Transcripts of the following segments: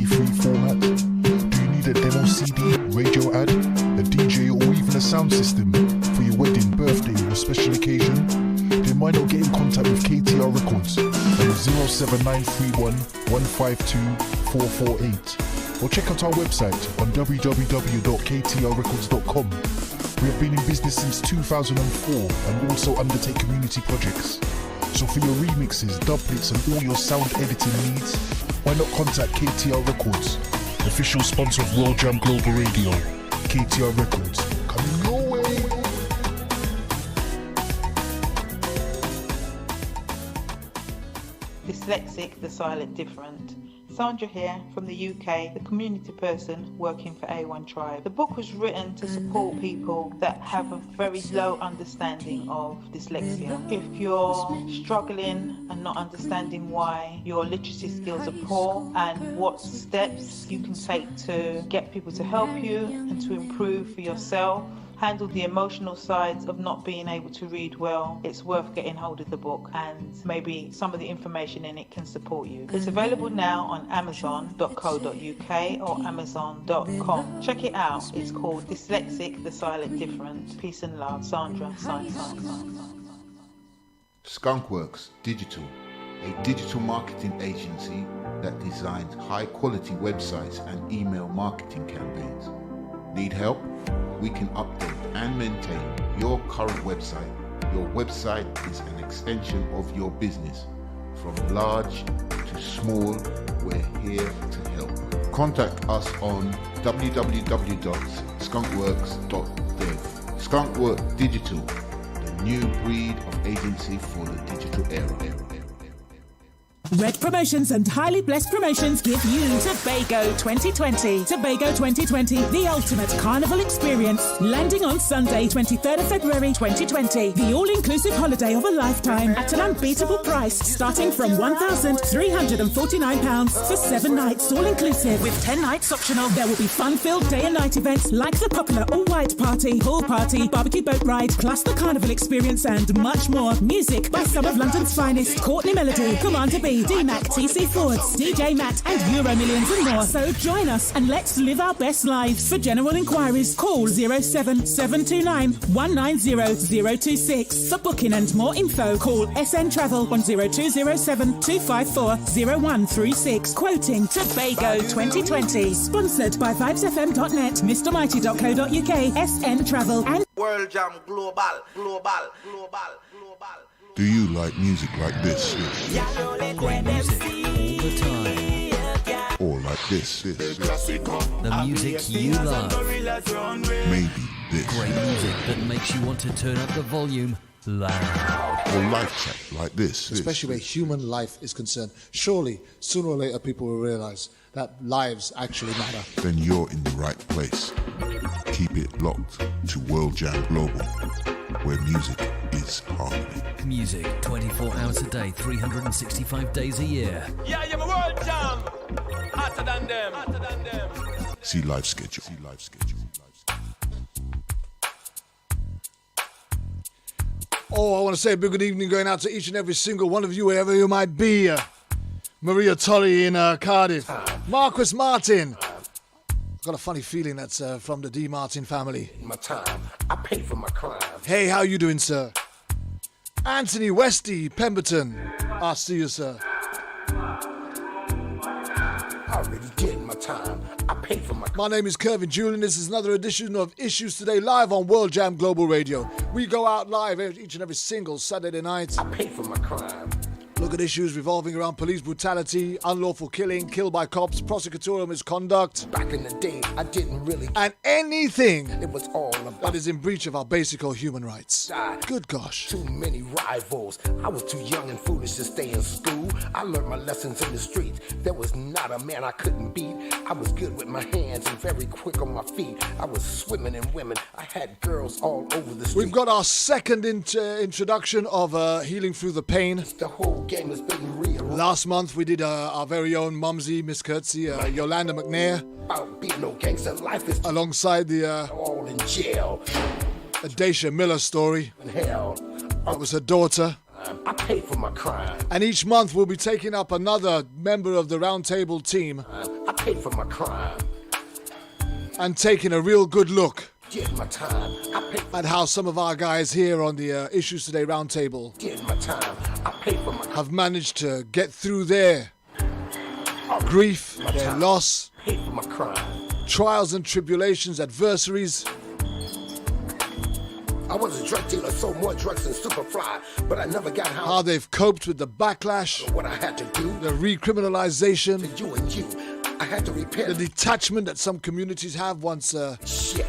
MP3 format? Do you need a demo CD, radio ad, a DJ or even a sound system for your wedding, birthday or special occasion? Then why not get in contact with KTR Records on 07931 152 448 or check out our website on www.ktrrecords.com. We have been in business since 2004 and also undertake community projects. So for your remixes, doublets and all your sound editing needs, why not contact KTR Records, official sponsor of World Jam Global Radio. KTR Records, coming your way. Dyslexic, the silent different. Sandra here from the UK, the community person working for A1 Tribe. The book was written to support people that have a very low understanding of dyslexia. If you're struggling and not understanding why your literacy skills are poor and what steps you can take to get people to help you and to improve for yourself, handle the emotional sides of not being able to read well, it's worth getting hold of the book, and maybe some of the information in it can support you. It's available now on amazon.co.uk or amazon.com. Check it out. It's called Dyslexic, the Silent Different. Peace and love. Sandra. Skunkworks Digital, a digital marketing agency that designs high-quality websites and email marketing campaigns. Need help? We can update and maintain your current website. Your website is an extension of your business. From large to small, we're here to help. Contact us on www.skunkworks.dev. Skunkworks Digital, the new breed of agency for the digital era. Red Promotions and Highly Blessed Promotions give you Tobago 2020. Tobago 2020, the ultimate carnival experience. Landing on Sunday, 23rd of February 2020. The all-inclusive holiday of a lifetime at an unbeatable price, starting from £1,349 for 7 nights, all-inclusive, with 10 nights optional. There will be fun-filled day and night events like the popular all-white party, pool party, barbecue boat ride, plus the carnival experience and much more. Music by some of London's finest, Courtney Melody, Commander B, D-Mac, TC Fords, DJ Matt and Euro Millions and more. So join us and let's live our best lives. For general inquiries, call 07729 190 026. For booking and more info, call SN Travel on 0207 254 0136. Quoting Tobago 2020. Sponsored by VibesFM.net, MrMighty.co.uk, SN Travel and World Jam Global. Do you like music like this? Great music all the time. Or like this? The music you love. Maybe this. Great music that makes you want to turn up the volume loud. Or life track like this. Especially where human life is concerned. Surely, sooner or later, people will realize that lives actually matter. Then you're in the right place. Keep it locked to World Jam Global, where music is harmony. Music 24 hours a day, 365 days a year. Yeah, you're my World Jam. Hotter than them. See live schedule. Oh, I want to say a big good evening going out to each and every single one of you, wherever you might be. Maria Tully in Cardiff. Marcus Martin. I've got a funny feeling that's from the D. Martin family. My time, I pay for my crime. Hey, how you doing, sir? Anthony Westy, Pemberton. I'll see you, sir. I already did my time. I pay for my crime. My name is Kervin Julien. This is another edition of Issues Today, live on World Jam Global Radio. We go out live each and every single Saturday night. I pay for my crime. Look at issues revolving around police brutality, unlawful killing, kill by cops, prosecutorial misconduct. Back in the day, I didn't really. And anything It was all about that is in breach of our basic human rights. God. Good gosh. Too many rivals. I was too young and foolish to stay in school. I learned my lessons in the streets. There was not a man I couldn't beat. I was good with my hands and very quick on my feet. I was swimming in women. I had girls all over the street. We've got our second introduction of Healing Through the Pain. The whole game has been real. Last month we did our very own Mumsy, Miss Curtsy, Yolanda McNair, About being no gangster, life is alongside the all in jail. Daisha Miller story. In hell. That was her daughter. time. I paid for my crime. And each month we'll be taking up another member of the Roundtable team I paid for my crime. and taking a real good look Did my time. I paid at how some of our guys here on the Issues Today Roundtable did my time. I paid for my have managed to get through their grief, their loss, paid for my crime. trials and tribulations, adversaries. I was a drug dealer, sold more drugs than Superfly, but I never got How they've coped with the backlash, what I had to do. the recriminalization, You and you, I had to the repent. detachment that some communities have once Shit.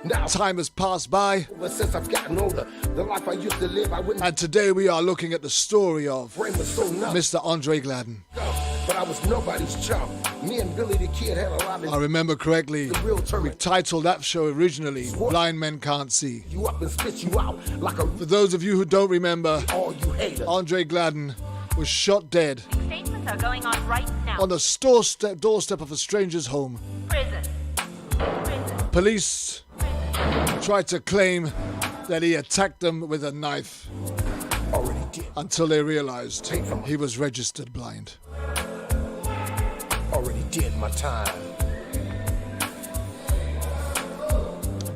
Now, time has passed by. ever since I've gotten older, the life I used to live, I wouldn't. And today we are looking at the story of Brain was so numb. Mr. Andre Gladden. But I was nobody's chump. Me and Billy the Kid had a lot I of remember correctly, the real we tournament. titled that show originally, Blind Men Can't See. You up and spit you out like a For those of you who don't remember, all you haters. Andre Gladden was shot dead Statements are going on right now. on the doorstep of a stranger's home. Prison. Prison. Police tried to claim that he attacked them with a knife Already did. until they realized he was registered blind. Already did my time.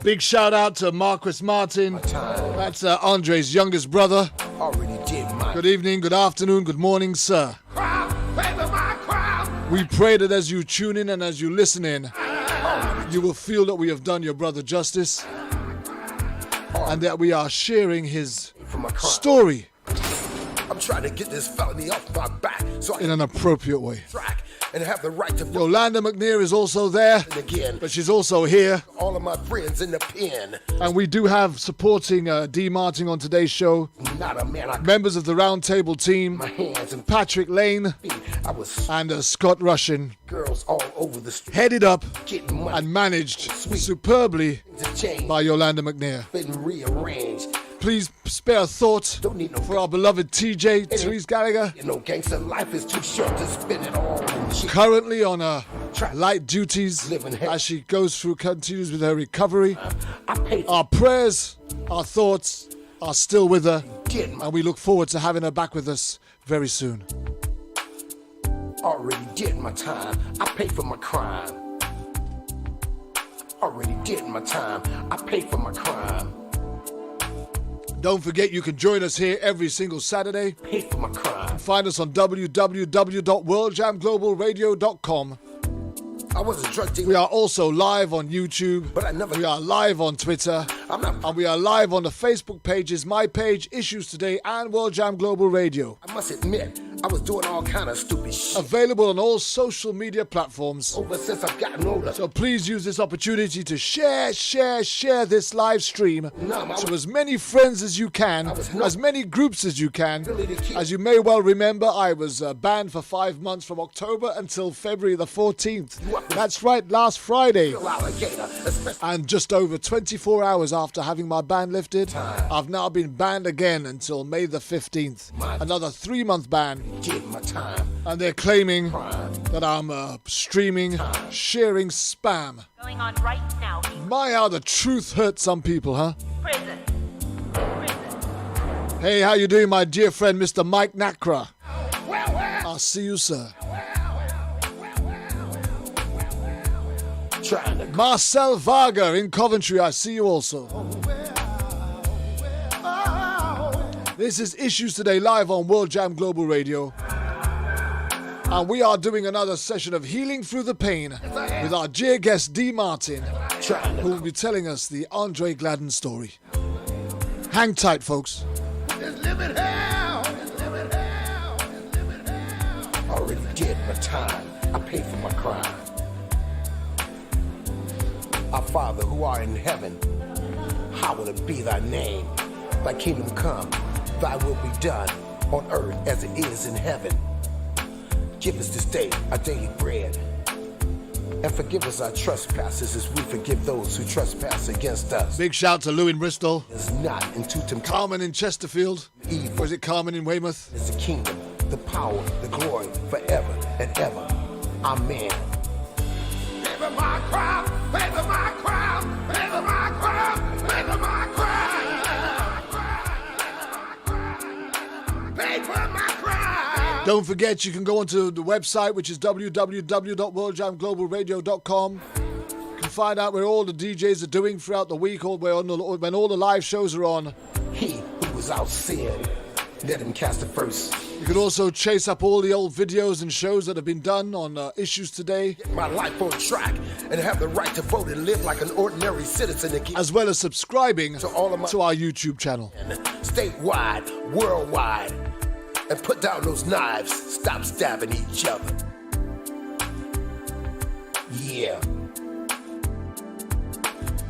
Big shout out to Marquis Martin. Time. That's Andre's youngest brother. Already did my Good evening, good afternoon, good morning, sir. crime. Baby, my crime. We pray that as you tune in and as you listen in, you will feel that we have done your brother justice and that we are sharing his For my crime. story I'm trying to get this felony off my back so I in can an appropriate way. track and have the right to vote Yolanda McNair is also there, again. but she's also here. All of my friends in the pen. And we do have supporting D. Martin on today's show, Not a man I could members of the Roundtable team, my hands and Patrick Lane feet. I was and Scott Russian, girls all over the street headed up getting money and managed superbly to change. by Yolanda McNair. Been rearranged. Please spare a thought Don't need no for our beloved TJ, Therese Gallagher, You know, gangster life is too short to spend it all in shit. currently on light duties Living hell. as she continues with her recovery. I paid Our prayers, our thoughts are still with her, did my and we look forward to having her back with us very soon. already did my time. I paid for my crime. Already did my time. I paid for my crime. Don't forget you can join us here every single Saturday. Paid for my crime. Find us on www.worldjamglobal.radio.com. I was a drug We dealer, are also live on YouTube. but I never. We are live on Twitter. I'm not. And we are live on the Facebook pages, my page, Issues Today, and World Jam Global Radio. I must admit, I was doing all kind of stupid shit. Available on all social media platforms. Over since I've gotten older. So please use this opportunity to share this live stream to as many friends as you can, as many groups as you can. As you may well remember, I was banned for 5 months from October until February the 14th. That's right, last Friday. Alligator, especially And just over 24 hours after having my ban lifted, I've now been banned again until May the 15th. Another 3-month ban. did my time. And they're claiming that I'm streaming, sharing spam. Going on right now. My, how the truth hurts some people, huh? Prison. Prison. Hey, how you doing, my dear friend, Mr. Mike Nakra? Well, I'll see you, sir. trying to Marcel Varga in Coventry, I see you also. This is Issues Today live on World Jam Global Radio. And we are doing another session of Healing Through the Pain with our dear guest D. Martin, trying who will be telling us the Andre Gladden story. Hang tight, folks. already did my time. I paid for my crime. Our Father who art in heaven, hallowed be thy name. Thy kingdom come, thy will be done on earth as it is in heaven. Give us this day our daily bread. And forgive us our trespasses as we forgive those who trespass against us. Big shout to Lou in Bristol, It's not into temptation. Carmen in Chesterfield, or is it Carmen in Weymouth? Is the kingdom, the power, the glory, forever and ever. Amen. Pay my crime, pay my crime, pay my crime, pay my crime. Don't forget, you can go onto the website, which is www.worldjamglobalradio.com. You can find out where all the DJs are doing throughout the week, or when all the live shows are on. He who was out sin, let him cast the first. You can also chase up all the old videos and shows that have been done on Issues Today. Get my life on track and have the right to vote and live like an ordinary citizen again. As well as subscribing to our YouTube channel. Statewide, worldwide. And put down those knives. Stop stabbing each other. Yeah.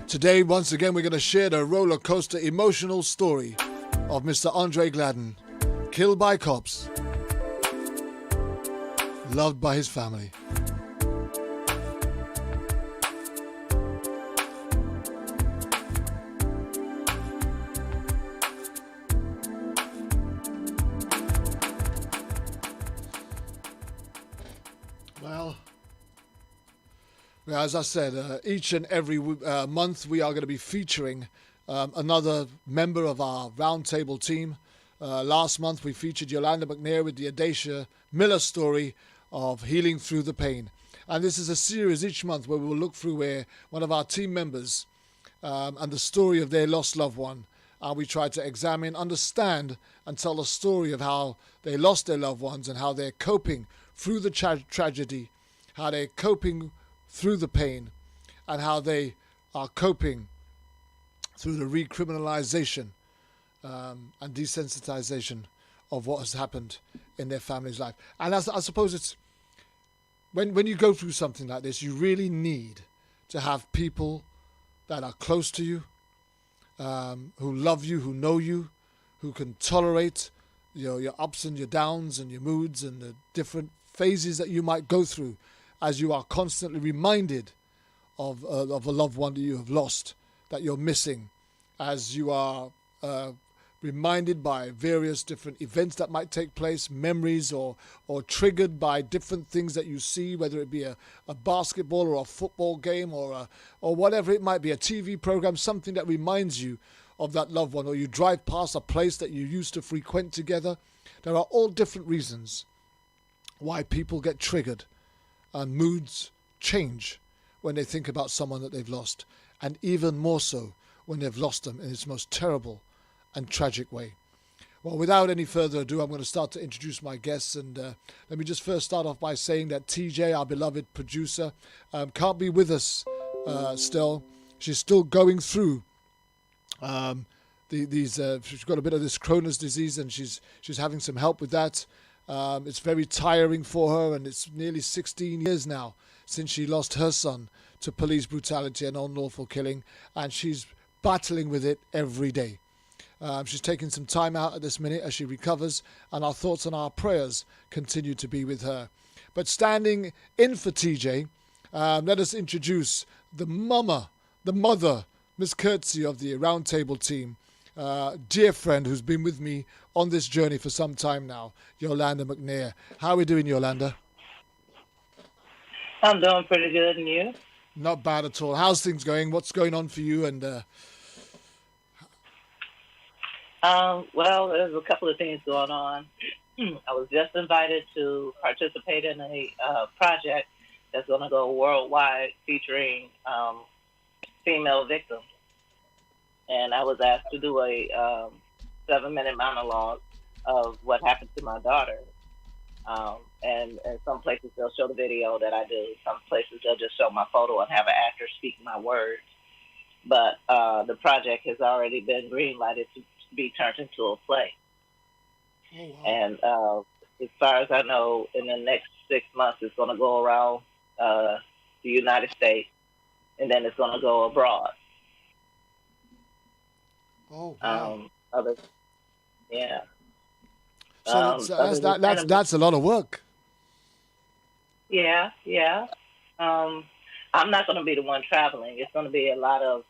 Today, once again, we're going to share the roller coaster emotional story of Mr. Andre Gladden, killed by cops, loved by his family. Well, as I said, each and every month we are going to be featuring another member of our roundtable team. Last month we featured Yolanda McNair with the Adacia Miller story of healing through the pain. And this is a series each month where we will look through where one of our team members and the story of their lost loved one. And we try to examine, understand, and tell a story of how they lost their loved ones and how they're coping through the tragedy, how they're coping through the pain, and how they are coping through the recriminalization and desensitization of what has happened in their family's life. And I suppose it's when you go through something like this, you really need to have people that are close to you, who love you, who know you, who can tolerate your ups and your downs and your moods and the different phases that you might go through as you are constantly reminded of a loved one that you have lost, that you're missing, as you are reminded by various different events that might take place, memories or triggered by different things that you see, whether it be a basketball or a football game or whatever it might be, a TV program, something that reminds you of that loved one, or you drive past a place that you used to frequent together. There are all different reasons why people get triggered and moods change when they think about someone that they've lost, and even more so when they've lost them in its most terrible and tragic way. Well, without any further ado, I'm going to start to introduce my guests, and let me just first start off by saying that TJ, our beloved producer, can't be with us still. She's still going through she's got a bit of this Crohn's disease, and she's having some help with that. It's very tiring for her, and it's nearly 16 years now since she lost her son to police brutality and unlawful killing, and she's battling with it every day. She's taking some time out at this minute as she recovers, and our thoughts and our prayers continue to be with her. But standing in for TJ, let us introduce the mother, Miss Curtsy of the Roundtable team, dear friend who's been with me on this journey for some time now, Yolanda McNair. How are we doing, Yolanda? I'm doing pretty good, and you? Not bad at all. How's things going? What's going on for you? And well, there's a couple of things going on. I was just invited to participate in a project that's going to go worldwide featuring female victims. And I was asked to do a 7-minute monologue of what happened to my daughter. And in some places they'll show the video that I do. Some places they'll just show my photo and have an actor speak my words. But the project has already been green-lighted to be turned into a play. Oh, wow. And as far as I know, in the next 6 months, it's going to go around the United States, and then it's going to go abroad. Oh, wow. Yeah. So that's a lot of work. Yeah. I'm not going to be the one traveling. It's going to be a lot of.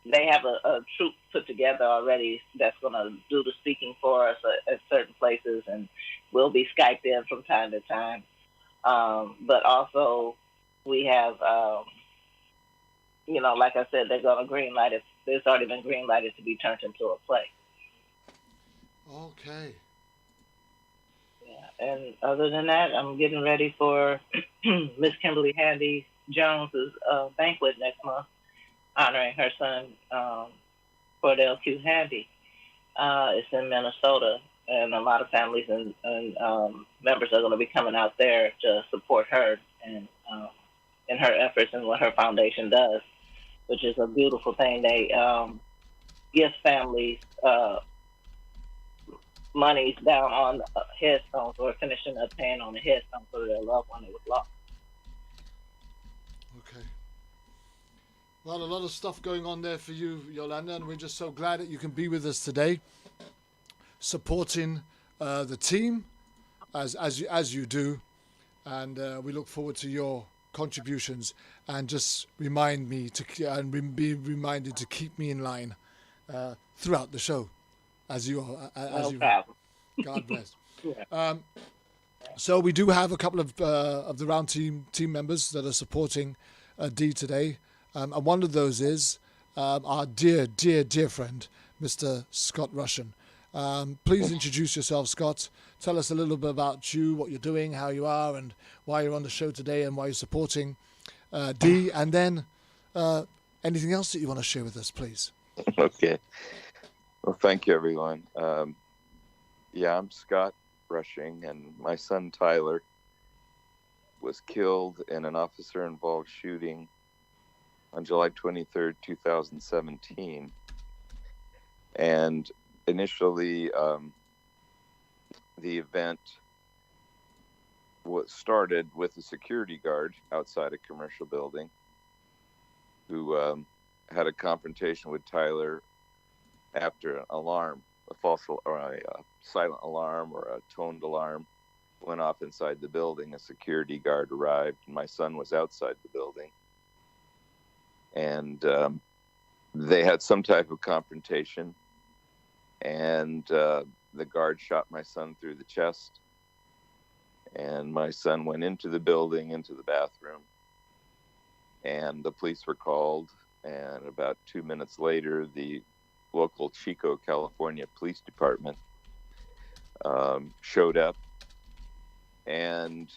They have a troupe put together already that's going to do the speaking for us at certain places, and we'll be Skyped in from time to time. But also, we have, like I said, they're going to greenlight it. It's already been greenlighted to be turned into a play. Okay. And other than that, I'm getting ready for Miss Kimberly Handy Jones's banquet next month, honoring her son, Cordell Q. Handy. It's in Minnesota, and a lot of families and members are going to be coming out there to support her and in her efforts and what her foundation does, which is a beautiful thing. They give families monies down on headstones or finishing up paying on the headstone for their loved one that was lost. Okay. Well, a lot of stuff going on there for you, Yolanda, and we're just so glad that you can be with us today, supporting the team as you do, and we look forward to your contributions. And just remind me be reminded to keep me in line throughout the show, as you are. No problem. God bless. So we do have a couple of the round team members that are supporting Dee today. And one of those is our dear friend, Mr. Scott Russian. Please introduce yourself, Scott. Tell us a little bit about you, what you're doing, how you are, and why you're on the show today, and why you're supporting Dee. And then anything else that you want to share with us, please. Okay. Well, thank you, everyone. I'm Scott Rushing, and my son Tyler was killed in an officer-involved shooting on July 23rd, 2017. And initially, the event started with a security guard outside a commercial building who had a confrontation with Tyler after an alarm, a false or a silent alarm or a toned alarm went off inside the building. A security guard arrived, and my son was outside the building. And they had some type of confrontation, and the guard shot my son through the chest, and my son went into the building, into the bathroom, and the police were called. And about 2 minutes later, the local Chico, California Police Department showed up, and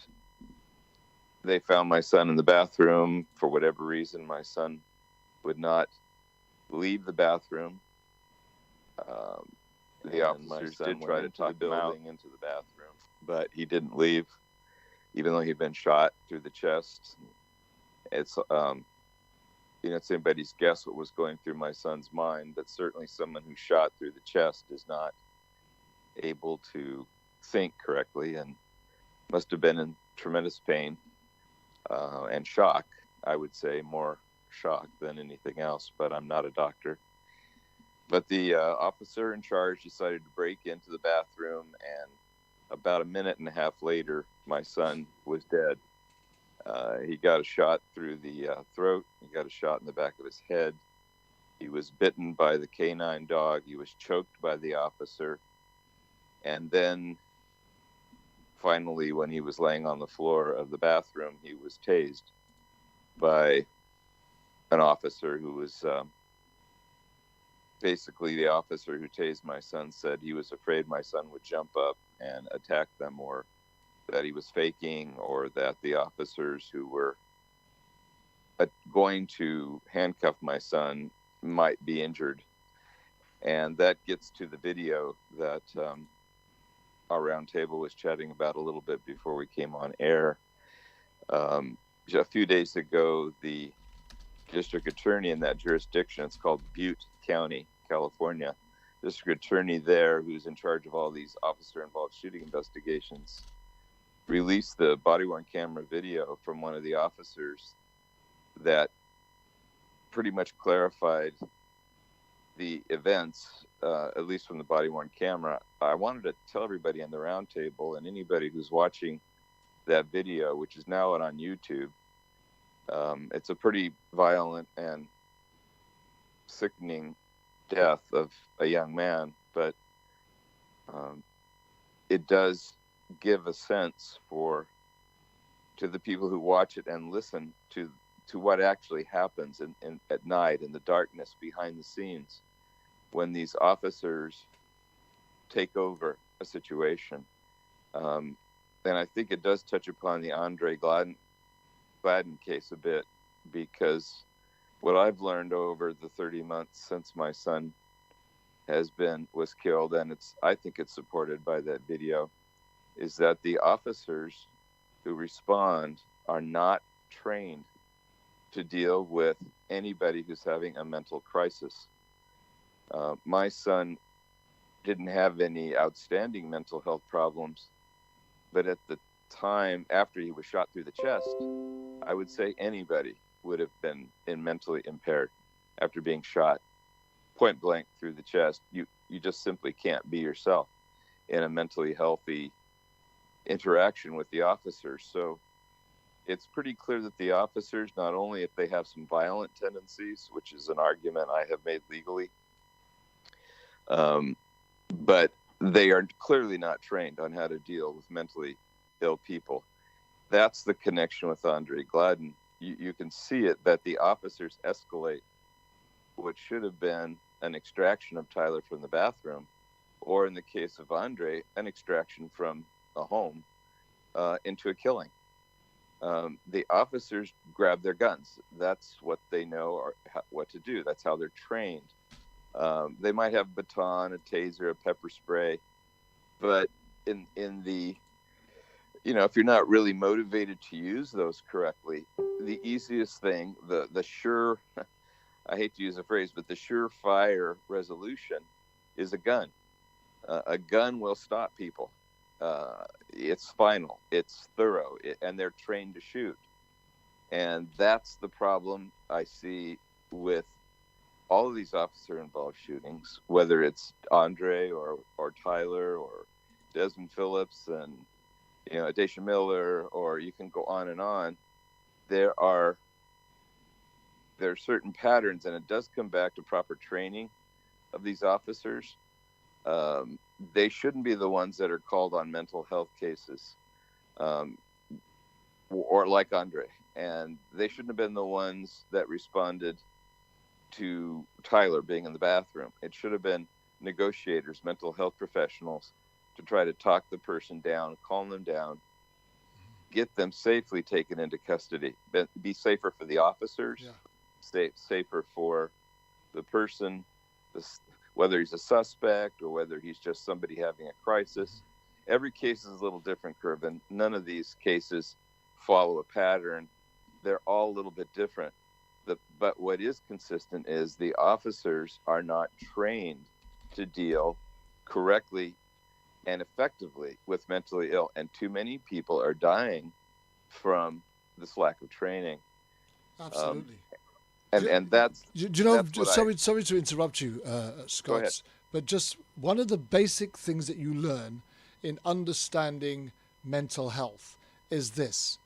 they found my son in the bathroom. For whatever reason, my son would not leave the bathroom. The officers did try to talk him out into the bathroom, but he didn't leave, even though he'd been shot through the chest. It's it's anybody's guess what was going through my son's mind, but certainly someone who's shot through the chest is not able to think correctly and must have been in tremendous pain and shock. I would say more shock than anything else, but I'm not a doctor. But the officer in charge decided to break into the bathroom, and about a minute and a half later, my son was dead. He got a shot through the throat. He got a shot in the back of his head. He was bitten by the canine dog. He was choked by the officer. And then finally, when he was laying on the floor of the bathroom, he was tased by an officer who was basically the officer who tased my son said he was afraid my son would jump up and attack them, or that he was faking, or that the officers who were going to handcuff my son might be injured. And that gets to the video that our round table was chatting about a little bit before we came on air. A few days ago, the district attorney in that jurisdiction, it's called Butte County, California, district attorney there, who's in charge of all these officer-involved shooting investigations, released the body-worn camera video from one of the officers that pretty much clarified the events, at least from the body-worn camera. I wanted to tell everybody on the round table and anybody who's watching that video, which is now on YouTube, it's a pretty violent and sickening death of a young man, but it does give a sense to the people who watch it and listen to what actually happens at night in the darkness behind the scenes when these officers take over a situation. and I think it does touch upon the Andre Gladden case a bit, because what I've learned over the 30 months since my son was killed, and I think it's supported by that video, is that the officers who respond are not trained to deal with anybody who's having a mental crisis. My son didn't have any outstanding mental health problems, but at the time after he was shot through the chest, I would say anybody would have been mentally impaired after being shot point blank through the chest. You just simply can't be yourself in a mentally healthy interaction with the officers. So it's pretty clear that the officers, not only if they have some violent tendencies, which is an argument I have made legally, but they are clearly not trained on how to deal with mentally ill people. That's the connection with Andre Gladden. You can see it, that the officers escalate what should have been an extraction of Tyler from the bathroom, or in the case of Andre, an extraction from a home, into a killing. The officers grab their guns. That's what they know or what to do. That's how they're trained. They might have a baton, a taser, a pepper spray, but in the, if you're not really motivated to use those correctly, the easiest thing, the sure, I hate to use the phrase, but the surefire resolution is a gun. A gun will stop people. It's final, it's thorough, and they're trained to shoot. And that's the problem I see with all of these officer-involved shootings, whether it's Andre or Tyler or Desmond Phillips and Daisha Miller, or you can go on and on. There are certain patterns, and it does come back to proper training of these officers. They shouldn't be the ones that are called on mental health cases, or like Andre, and they shouldn't have been the ones that responded to Tyler being in the bathroom. It should have been negotiators, mental health professionals, to try to talk the person down, calm them down, get them safely taken into custody. Be safer for the officers, safer for the person, whether he's a suspect or whether he's just somebody having a crisis. Every case is a little different, Kervin. None of these cases follow a pattern. They're all a little bit different. But what is consistent is the officers are not trained to deal correctly and effectively with mentally ill. And too many people are dying from this lack of training. Absolutely. And that's... Sorry to interrupt you, Scott, but just one of the basic things that you learn in understanding mental health is this.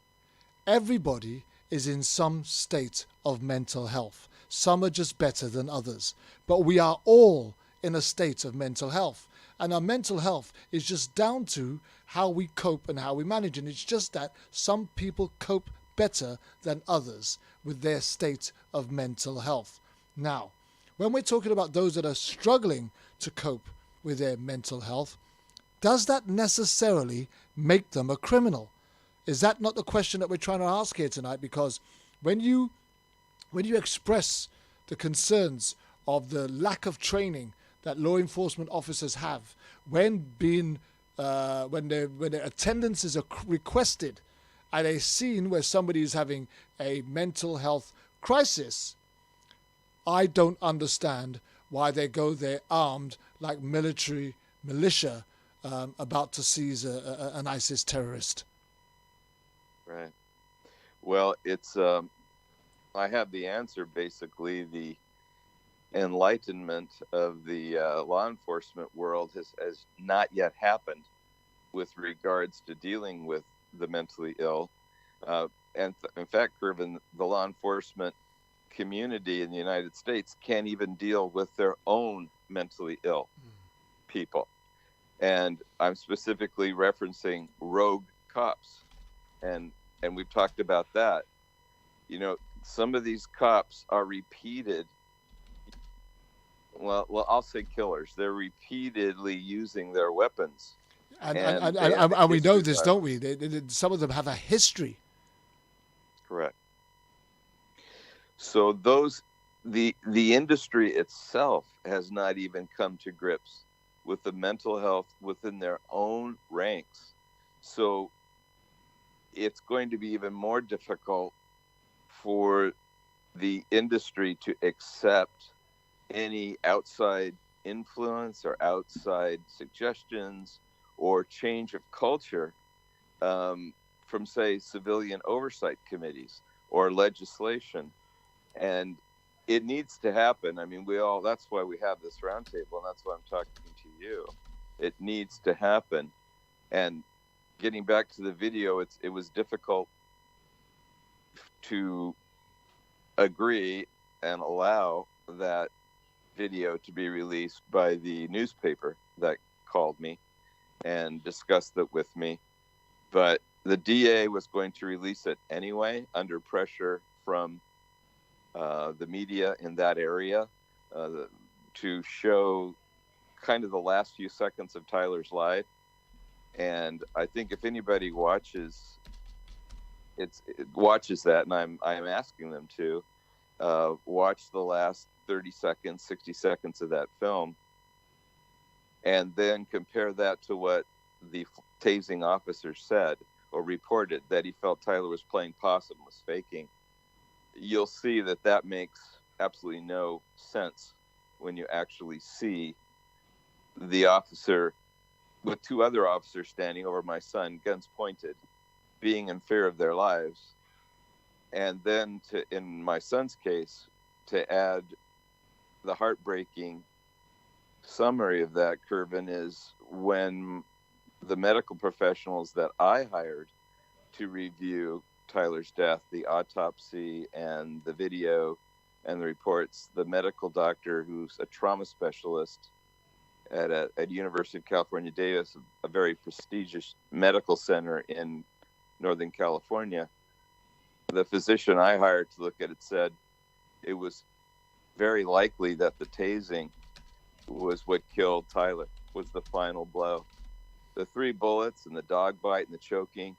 Everybody is in some state of mental health. Some are just better than others, but we are all in a state of mental health. And our mental health is just down to how we cope and how we manage. And it's just that some people cope better than others with their state of mental health. Now, when we're talking about those that are struggling to cope with their mental health, does that necessarily make them a criminal? Is that not the question that we're trying to ask here tonight? Because when you express the concerns of the lack of training that law enforcement officers have when their attendances are requested at a scene where somebody is having a mental health crisis, I don't understand why they go there armed like militia about to seize an ISIS terrorist. Right. Well, it's I have the answer. Basically, the enlightenment of the law enforcement world has not yet happened with regards to dealing with the mentally ill. And in fact, Kervin, the law enforcement community in the United States can't even deal with their own mentally ill people. And I'm specifically referencing rogue cops. And we've talked about that. Some of these cops are repeated. Well, I'll say killers. They're repeatedly using their weapons And we know this, don't we? Some of them have a history. Correct. So the industry itself has not even come to grips with the mental health within their own ranks. So it's going to be even more difficult for the industry to accept any outside influence or outside suggestions or change of culture from, say, civilian oversight committees or legislation. And it needs to happen. I mean, that's why we have this roundtable, and that's why I'm talking to you. It needs to happen. And getting back to the video, it was difficult to agree and allow that video to be released by the newspaper that called me and discussed it with me. But the DA was going to release it anyway, under pressure from the media in that area to show kind of the last few seconds of Tyler's life. And I think if anybody watches that, and I'm asking them to watch the last 30 seconds, 60 seconds of that film, and then compare that to what the tasing officer said or reported, that he felt Tyler was playing possum, was faking, you'll see that makes absolutely no sense when you actually see the officer with two other officers standing over my son, guns pointed, being in fear of their lives. And then in my son's case, to add the heartbreaking summary of that, Kervin, is when the medical professionals that I hired to review Tyler's death, the autopsy and the video and the reports, the medical doctor who's a trauma specialist at University of California, Davis, a very prestigious medical center in Northern California, the physician I hired to look at it said it was very likely that the tasing was what killed Tyler, was the final blow. The 3 bullets and the dog bite and the choking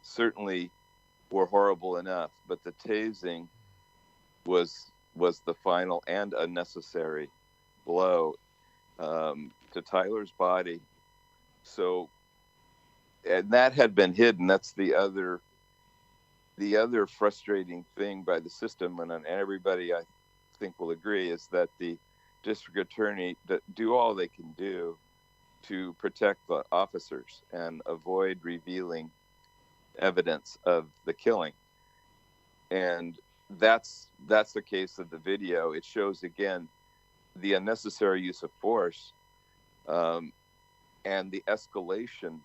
certainly were horrible enough, but the tasing was the final and unnecessary blow to Tyler's body. So, and that had been hidden. That's the other frustrating thing by the system, and everybody I think will agree, is that the district attorney that do all they can do to protect the officers and avoid revealing evidence of the killing. And that's the case of the video. It shows again the unnecessary use of force and the escalation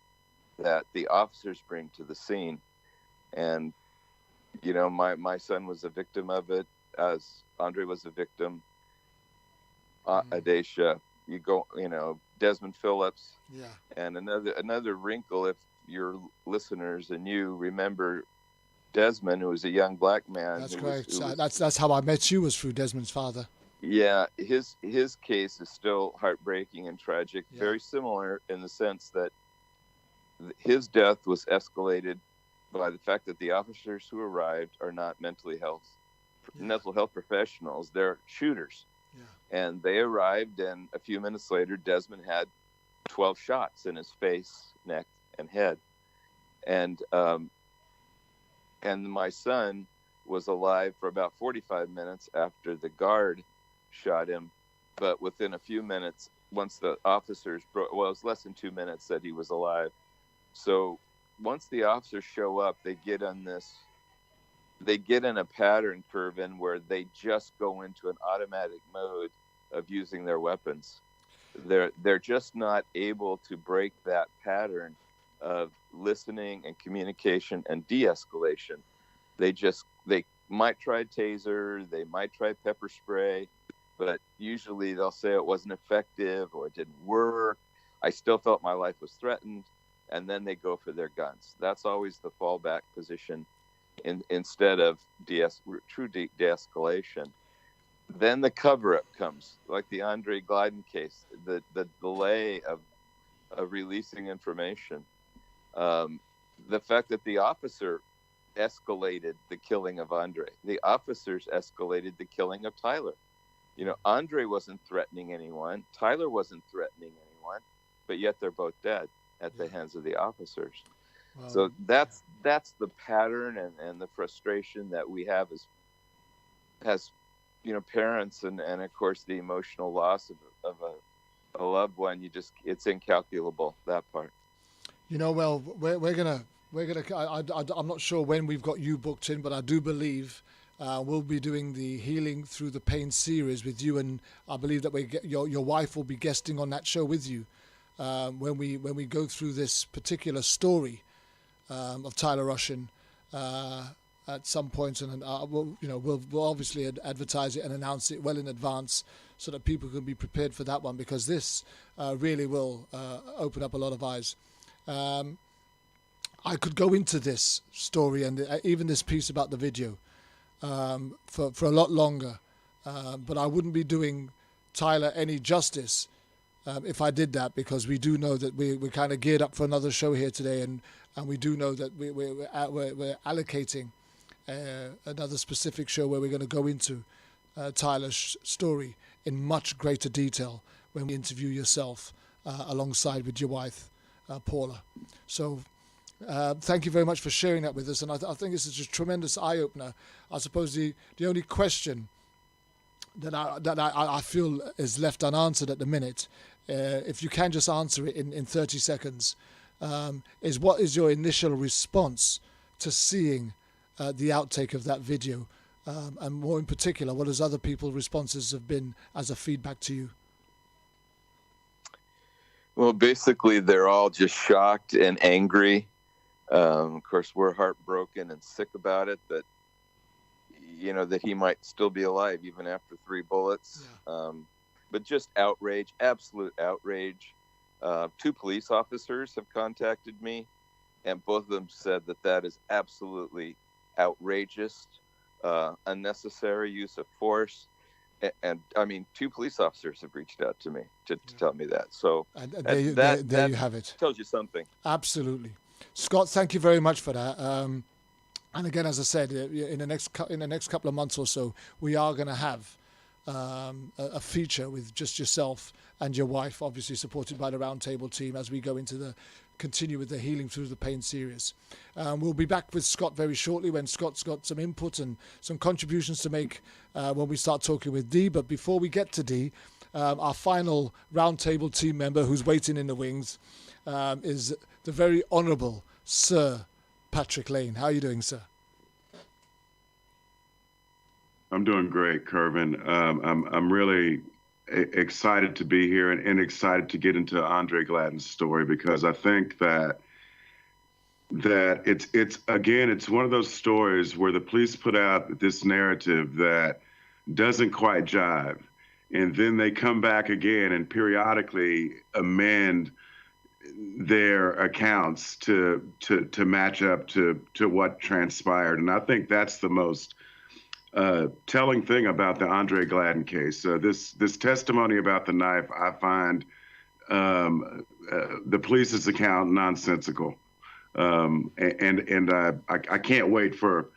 that the officers bring to the scene. And you know, my son was a victim of it, as Andre was a victim. Adesha, Desmond Phillips. Yeah. And another wrinkle, if your listeners and you remember Desmond, who was a young black man. That's correct. That's how I met you, was through Desmond's father. Yeah, his case is still heartbreaking and tragic. Yeah. Very similar in the sense that his death was escalated by the fact that the officers who arrived are not mental health professionals. They're shooters. Yeah. And they arrived, and a few minutes later, Desmond had 12 shots in his face, neck, and head. And my son was alive for about 45 minutes after the guard shot him. But within a few minutes, once the officers it was less than 2 minutes that he was alive. So once the officers show up, they get in a pattern, Kervin, where they just go into an automatic mode of using their weapons. They're just not able to break that pattern of listening and communication and de-escalation. They might try taser, they might try pepper spray, but usually they'll say it wasn't effective or it didn't work. I still felt my life was threatened. And then they go for their guns. That's always the fallback position instead of true de-escalation. Then the cover-up comes, like the Andre Gladden case. The delay of of releasing information. The fact that the officer escalated the killing of Andre, the officers escalated the killing of Tyler. You know, Andre wasn't threatening anyone, Tyler wasn't threatening anyone, but yet they're both dead at the hands of the officers. Wow. So that's the pattern and the frustration that we have as you know, parents, and of course the emotional loss of a loved one. It's incalculable, that part. You know, well, we're gonna. I'm not sure when we've got you booked in, but I do believe we'll be doing the Healing Through the Pain series with you, and I believe that your wife will be guesting on that show with you when we go through this particular story of Tyler Russian at some point, and we'll obviously advertise it and announce it well in advance so that people can be prepared for that one, because this really will open up a lot of eyes. I could go into this story and even this piece about the video for a lot longer, but I wouldn't be doing Tyler any justice if I did that, because we do know that we're kind of geared up for another show here today, and we do know that we're allocating another specific show where we're going to go into Tyler's story in much greater detail when we interview yourself alongside with your wife, Paula. So thank you very much for sharing that with us, and I think this is a tremendous eye-opener. I suppose the only question that I feel is left unanswered at the minute, if you can just answer it in 30 seconds, is what is your initial response to seeing the outtake of that video, and more in particular, what has other people's responses have been as a feedback to you? Well, basically, they're all just shocked and angry. Of course, we're heartbroken and sick about it, that he might still be alive even after 3 bullets. Yeah. But just outrage, absolute outrage. 2 police officers have contacted me, and both of them said that is absolutely outrageous, unnecessary use of force. And I mean, 2 police officers have reached out to me to tell me that. So there you have it. Tells you something. Absolutely. Scott, thank you very much for that. And again, as I said, in the next couple of months or so, we are going to have a feature with just yourself and your wife, obviously supported by the Roundtable team, as we continue with the Healing Through the Pain series. We'll be back with Scott very shortly when Scott's got some input and some contributions to make when we start talking with Dee. But before we get to Dee, our final Roundtable team member who's waiting in the wings is the very Honourable Sir Patrick Lane. How are you doing, sir? I'm doing great, Kervin. I'm really excited to be here and excited to get into Andre Gladden's story, because I think that it's one of those stories where the police put out this narrative that doesn't quite jive, and then they come back again and periodically amend their accounts to match up to what transpired. And I think that's the most telling thing about the Andre Gladden case. This testimony about the knife, I find the police's account nonsensical, and I can't wait for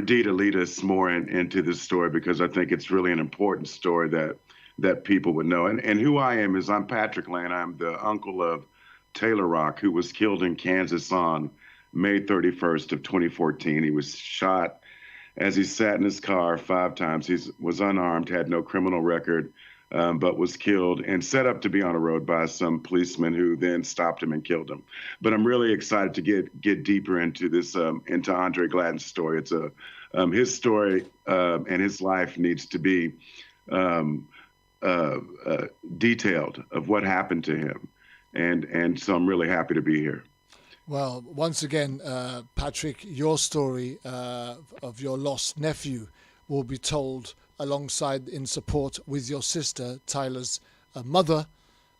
Dee to lead us more into this story, because I think it's really an important story that people would know. And who I am is I'm Patrick Lane. I'm the uncle of Taylor Rock, who was killed in Kansas on May 31st of 2014. He was shot as he sat in his car 5 times. He was unarmed, had no criminal record, but was killed and set up to be on a road by some policemen who then stopped him and killed him. But I'm really excited to get deeper into this, into Andre Gladden's story. It's his story and his life needs to be detailed of what happened to him. And so I'm really happy to be here. Well, once again, Patrick, your story of your lost nephew will be told alongside in support with your sister, Tyler's mother.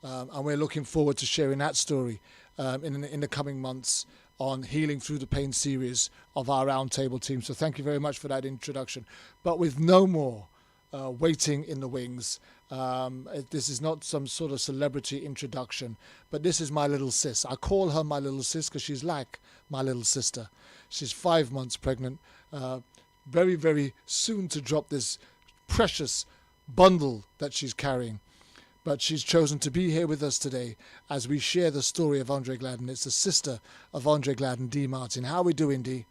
And we're looking forward to sharing that story in the coming months on Healing Through the Pain series of our Roundtable team. So thank you very much for that introduction. But with no more waiting in the wings. This is not some sort of celebrity introduction, but this is my little sis. I call her my little sis because she's like my little sister. She's 5 months pregnant, very, very soon to drop this precious bundle that she's carrying. But she's chosen to be here with us today as we share the story of Andre Gladden. It's the sister of Andre Gladden, Dee Martin. How are we doing, Dee?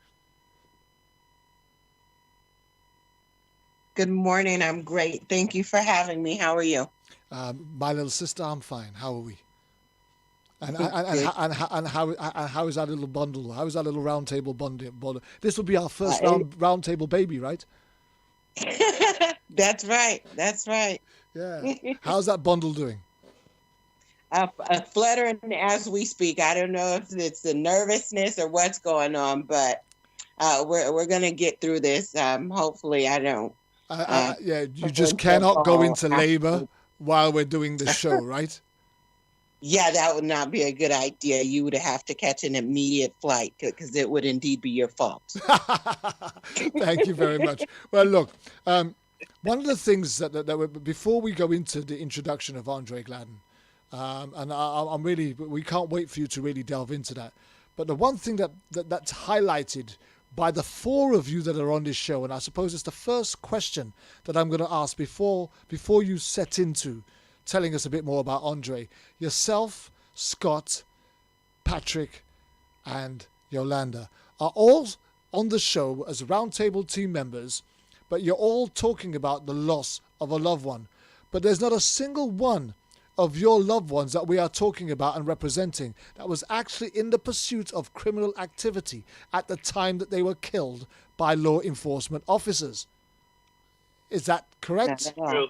Good morning. I'm great. Thank you for having me. How are you? My little sister, I'm fine. How are we? And how is that little bundle? How is that little round table bundle? This will be our first round table baby, right? That's right. That's right. Yeah. How's that bundle doing? Fluttering as we speak. I don't know if it's the nervousness or what's going on, but we're gonna get through this. Hopefully, I don't. Yeah, you just cannot go into labor while we're doing the show, right? Yeah, that would not be a good idea. You would have to catch an immediate flight because it would indeed be your fault. Thank you very much. Well, look, one of the things that before we go into the introduction of Andre Gladden, and I'm really, we can't wait for you to really delve into that. But the one thing that's highlighted by the four of you that are on this show, and I suppose it's the first question that I'm going to ask before you set into telling us a bit more about Andre. Yourself, Scott, Patrick, and Yolanda are all on the show as roundtable team members, but you're all talking about the loss of a loved one. But there's not a single one of your loved ones that we are talking about and representing that was actually in the pursuit of criminal activity at the time that they were killed by law enforcement officers. Is that correct? True.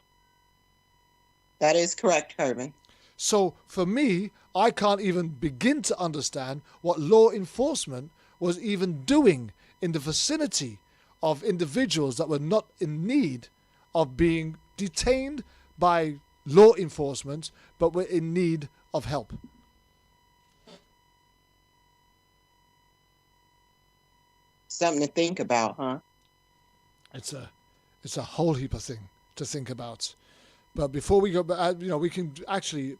That is correct, Kervin. So for me, I can't even begin to understand what law enforcement was even doing in the vicinity of individuals that were not in need of being detained by law enforcement, but were in need of help. Something to think about, huh? It's a whole heap of thing to think about. But before we go, we can actually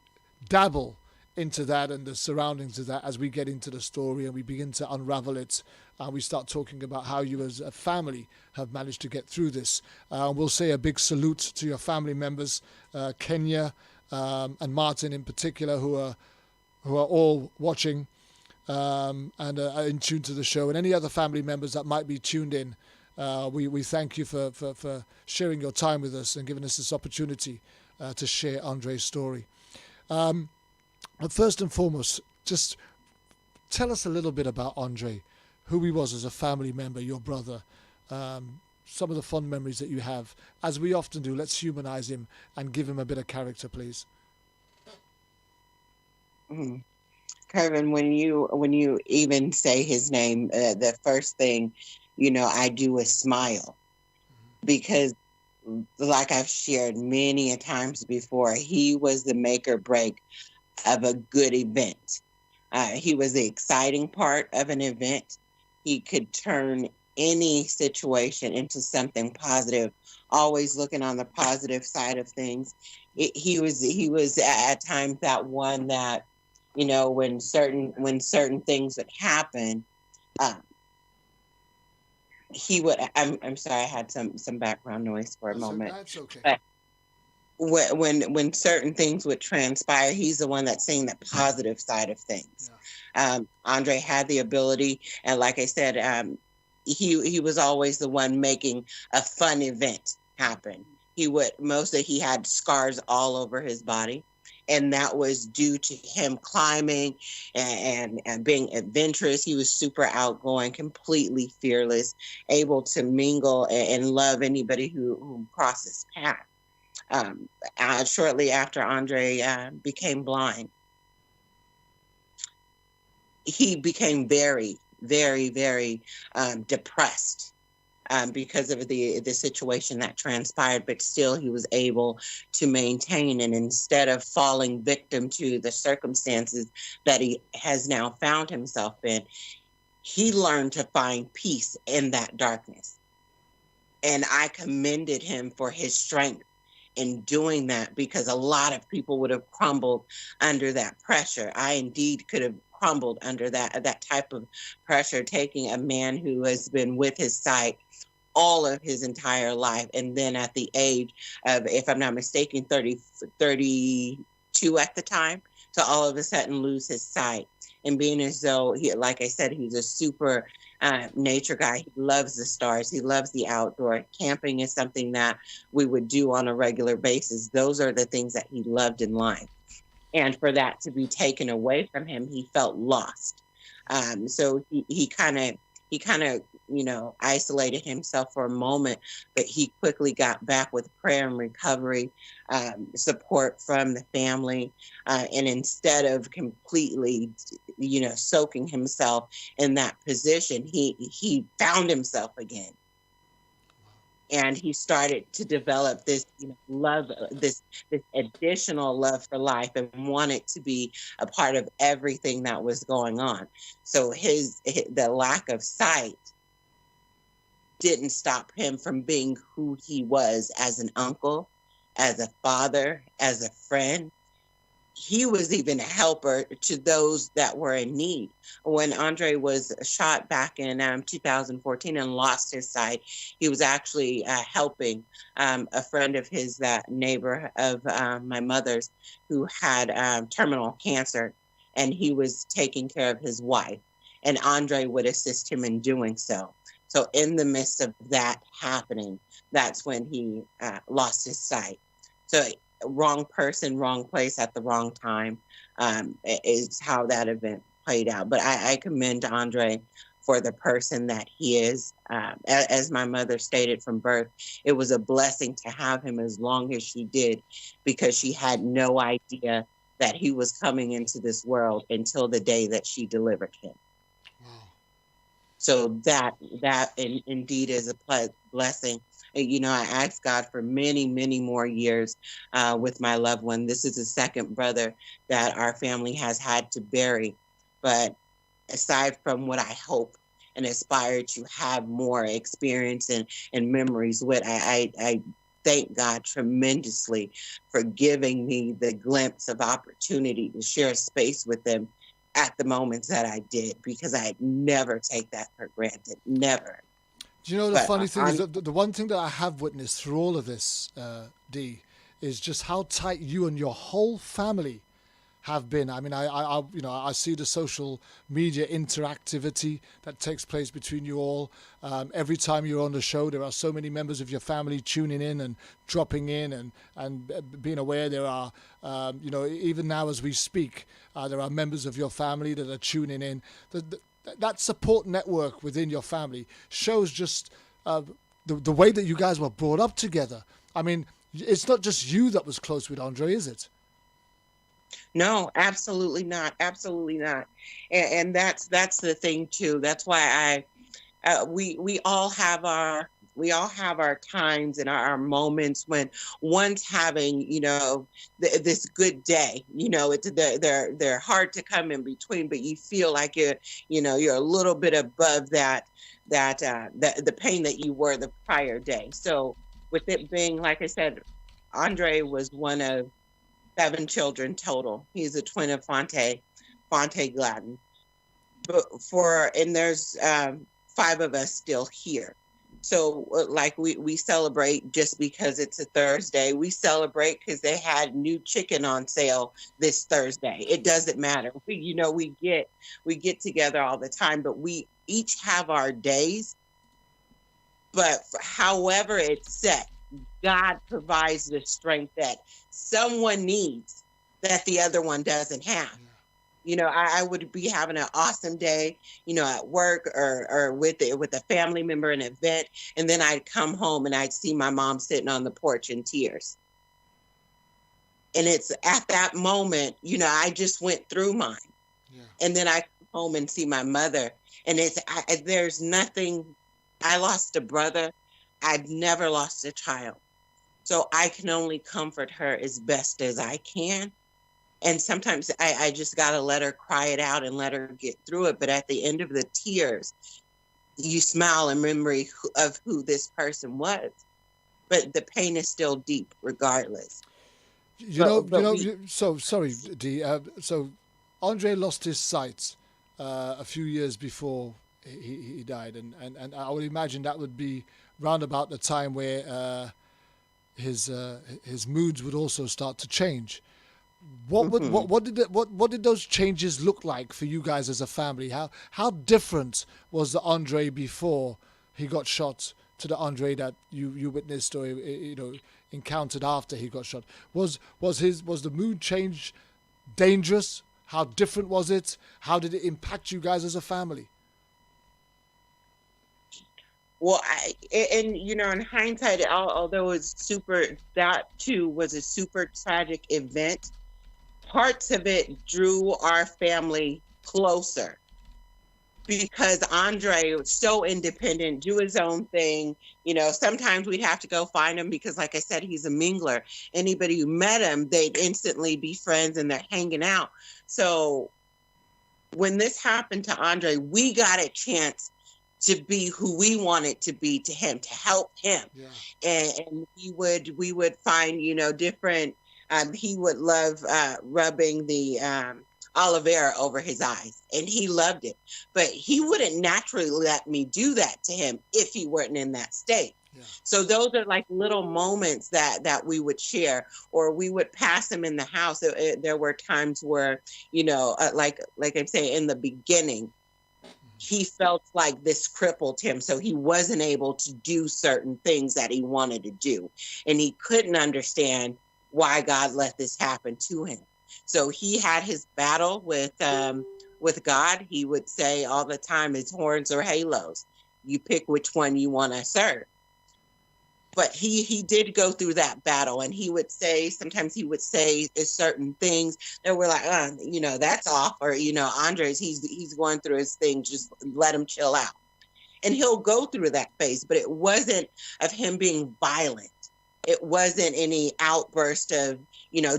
dabble into that and the surroundings of that as we get into the story and we begin to unravel it. We start talking about how you as a family have managed to get through this. We'll say a big salute to your family members, Kenya and Martin in particular, who are all watching and are in tune to the show, and any other family members that might be tuned in. We thank you for sharing your time with us and giving us this opportunity to share Andre's story. But first and foremost, just tell us a little bit about Andre, who he was as a family member, your brother, some of the fond memories that you have. As we often do, let's humanize him and give him a bit of character, please. Kervin, when you even say his name, the first thing I do is smile, because like I've shared many a times before, he was the make or break of a good event. He was the exciting part of an event. He could turn any situation into something positive, always looking on the positive side of things. He was at times that one that, when certain things would happen, he would. I'm sorry, I had some background noise for a moment. That's okay. But when certain things would transpire, he's the one that's seeing the positive side of things. Yeah. Andre had the ability, and like I said, he was always the one making a fun event happen. He had scars all over his body, and that was due to him climbing and being adventurous. He was super outgoing, completely fearless, able to mingle and love anybody who crossed his path. Shortly after Andre became blind, he became very, very, very depressed because of the situation that transpired, but still he was able to maintain. And instead of falling victim to the circumstances that he has now found himself in, he learned to find peace in that darkness. And I commended him for his strength in doing that, because a lot of people would have crumbled under that pressure. I indeed could have crumbled under that type of pressure, taking a man who has been with his sight all of his entire life, and then at the age of, if I'm not mistaken, 32 at the time, to all of a sudden lose his sight. And being as though, he, like I said, he's a super nature guy. He loves the stars. He loves the outdoor. Camping is something that we would do on a regular basis. Those are the things that he loved in life. And for that to be taken away from him, he felt lost. So he kind of, isolated himself for a moment, but he quickly got back with prayer and recovery, support from the family. And instead of completely, soaking himself in that position, he found himself again. And he started to develop this love, this additional love for life, and wanted to be a part of everything that was going on. So the lack of sight didn't stop him from being who he was as an uncle, as a father, as a friend. He was even a helper to those that were in need. When Andre was shot back in 2014 and lost his sight, he was actually helping a friend of his, that neighbor of my mother's, who had terminal cancer, and he was taking care of his wife, and Andre would assist him in doing so. So in the midst of that happening, that's when he lost his sight. So wrong person, wrong place at the wrong time is how that event played out. But I commend Andre for the person that he is. As my mother stated from birth, it was a blessing to have him as long as she did, because she had no idea that he was coming into this world until the day that she delivered him. So that indeed is a blessing. I asked God for many, many more years with my loved one. This is the second brother that our family has had to bury. But aside from what I hope and aspire to have more experience and memories with, I thank God tremendously for giving me the glimpse of opportunity to share space with them at the moments that I did, because I never take that for granted. Never. Do you know the funny thing is that the one thing that I have witnessed through all of this, Dee, is just how tight you and your whole family have been. I mean, I see the social media interactivity that takes place between you all. Every time you're on the show, there are so many members of your family tuning in and dropping in and being aware. There are, even now as we speak, there are members of your family that are tuning in. That support network within your family shows just the way that you guys were brought up together. I mean, it's not just you that was close with Andre, is it? No, absolutely not. Absolutely not. And that's the thing too. That's why we all have our times and our moments when one's having, this good day. They're hard to come in between, but you feel like you're a little bit above that the pain that you were the prior day. So with it being, like I said, Andre was one of 7 children total. He's a twin of Fonte Gladden. And there's 5 of us still here. So like we celebrate just because it's a Thursday. We celebrate because they had new chicken on sale this Thursday. It doesn't matter. We get together all the time, but we each have our days. But however it's set, God provides the strength that someone needs that the other one doesn't have. I would be having an awesome day, at work or with a family member, an event, and then I'd come home and I'd see my mom sitting on the porch in tears. And it's at that moment, I just went through mine. Yeah. And then I come home and see my mother, and there's nothing. I lost a brother. I've never lost a child. So I can only comfort her as best as I can. And sometimes I just got to let her cry it out and let her get through it. But at the end of the tears, you smile in memory of who this person was, but the pain is still deep regardless. So sorry, Dee. So Andre lost his sight a few years before he died, and I would imagine that would be round about the time where his moods would also start to change. What did those changes look like for you guys as a family? How different was the Andre before he got shot to the Andre that you witnessed or encountered after he got shot? Was the mood change dangerous? How different was it? How did it impact you guys as a family? Well, in hindsight, although that too was a super tragic event, parts of it drew our family closer because Andre was so independent, do his own thing. Sometimes we'd have to go find him because, like I said, he's a mingler. Anybody who met him, they'd instantly be friends and they're hanging out. So when this happened to Andre, we got a chance to be who we wanted to be to him, to help him. Yeah. And we would find, different, he would love rubbing the aloe vera over his eyes, and he loved it. But he wouldn't naturally let me do that to him if he weren't in that state. Yeah. So those are like little moments that we would share, or we would pass him in the house. There were times where, like I'm saying, in the beginning, he felt like this crippled him. So he wasn't able to do certain things that he wanted to do. And he couldn't understand why God let this happen to him. So he had his battle with God. He would say all the time, it's horns or halos. You pick which one you want to serve. But he did go through that battle, and sometimes he would say certain things that were like, that's off, or, Andres, he's going through his thing, just let him chill out. And he'll go through that phase, but it wasn't of him being violent. It wasn't any outburst of,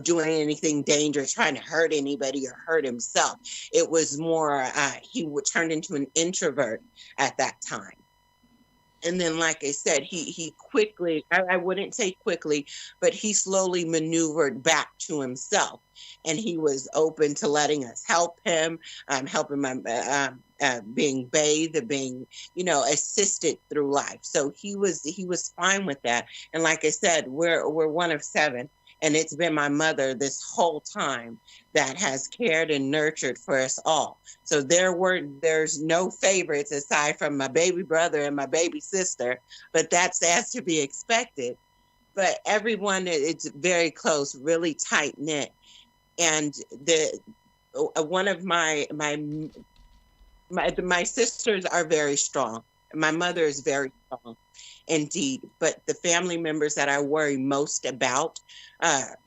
doing anything dangerous, trying to hurt anybody or hurt himself. It was more, he would turn into an introvert at that time. And then, like I said, he quickly, I wouldn't say quickly, but he slowly maneuvered back to himself. And he was open to letting us help him, helping him being bathed, being, assisted through life. So he was fine with that. And like I said, we're one of 7. And it's been my mother this whole time that has cared and nurtured for us all. So there's no favorites aside from my baby brother and my baby sister, but that's as to be expected. But everyone, it's very close, really tight knit. And one of my sisters are very strong. My mother is very strong. Indeed, but the family members that I worry most about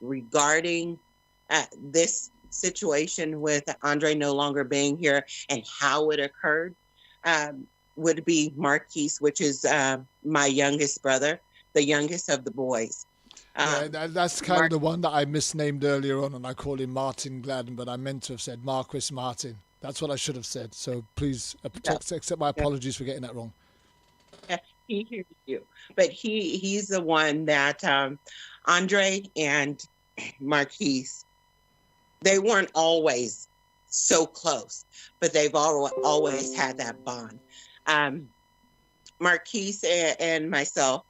regarding this situation with Andre no longer being here and how it occurred would be Marquise, which is my youngest brother, the youngest of the boys. That's kind of the one that I misnamed earlier on, and I called him Martin Gladden, but I meant to have said Marquis Martin. That's what I should have said. So please accept my apologies for getting that wrong. He hears you, but he's the one that Andre and Marquise, they weren't always so close, but they've always had that bond. Marquise and myself,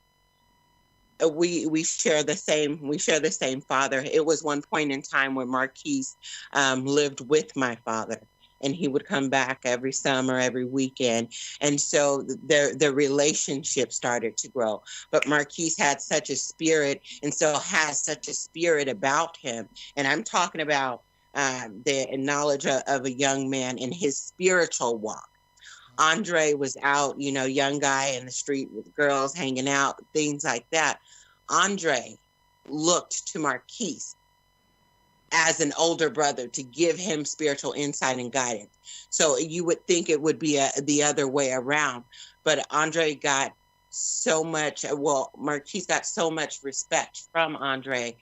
we share the same father. It was one point in time where Marquise lived with my father. And he would come back every summer, every weekend. And so their relationship started to grow. But Marquise had such a spirit and still has such a spirit about him. And I'm talking about the knowledge of a young man in his spiritual walk. Andre was out, young guy in the street with girls hanging out, things like that. Andre looked to Marquise as an older brother to give him spiritual insight and guidance. So you would think it would be the other way around, but Andre got so much, Marquise got so much respect from Andre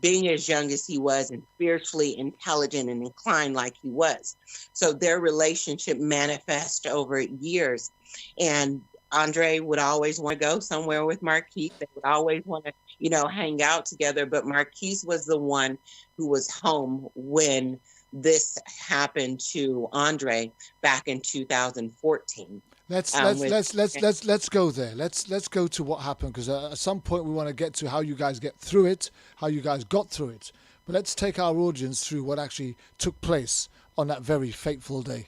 being as young as he was and fiercely intelligent and inclined like he was. So their relationship manifest over years. And Andre would always want to go somewhere with Marquise. They would always want to, hang out together. But Marquise was the one who was home when this happened to Andre back in 2014. Let's go there. Let's go to what happened, because at some point we want to get to how you guys get through it, how you guys got through it. But let's take our audience through what actually took place on that very fateful day.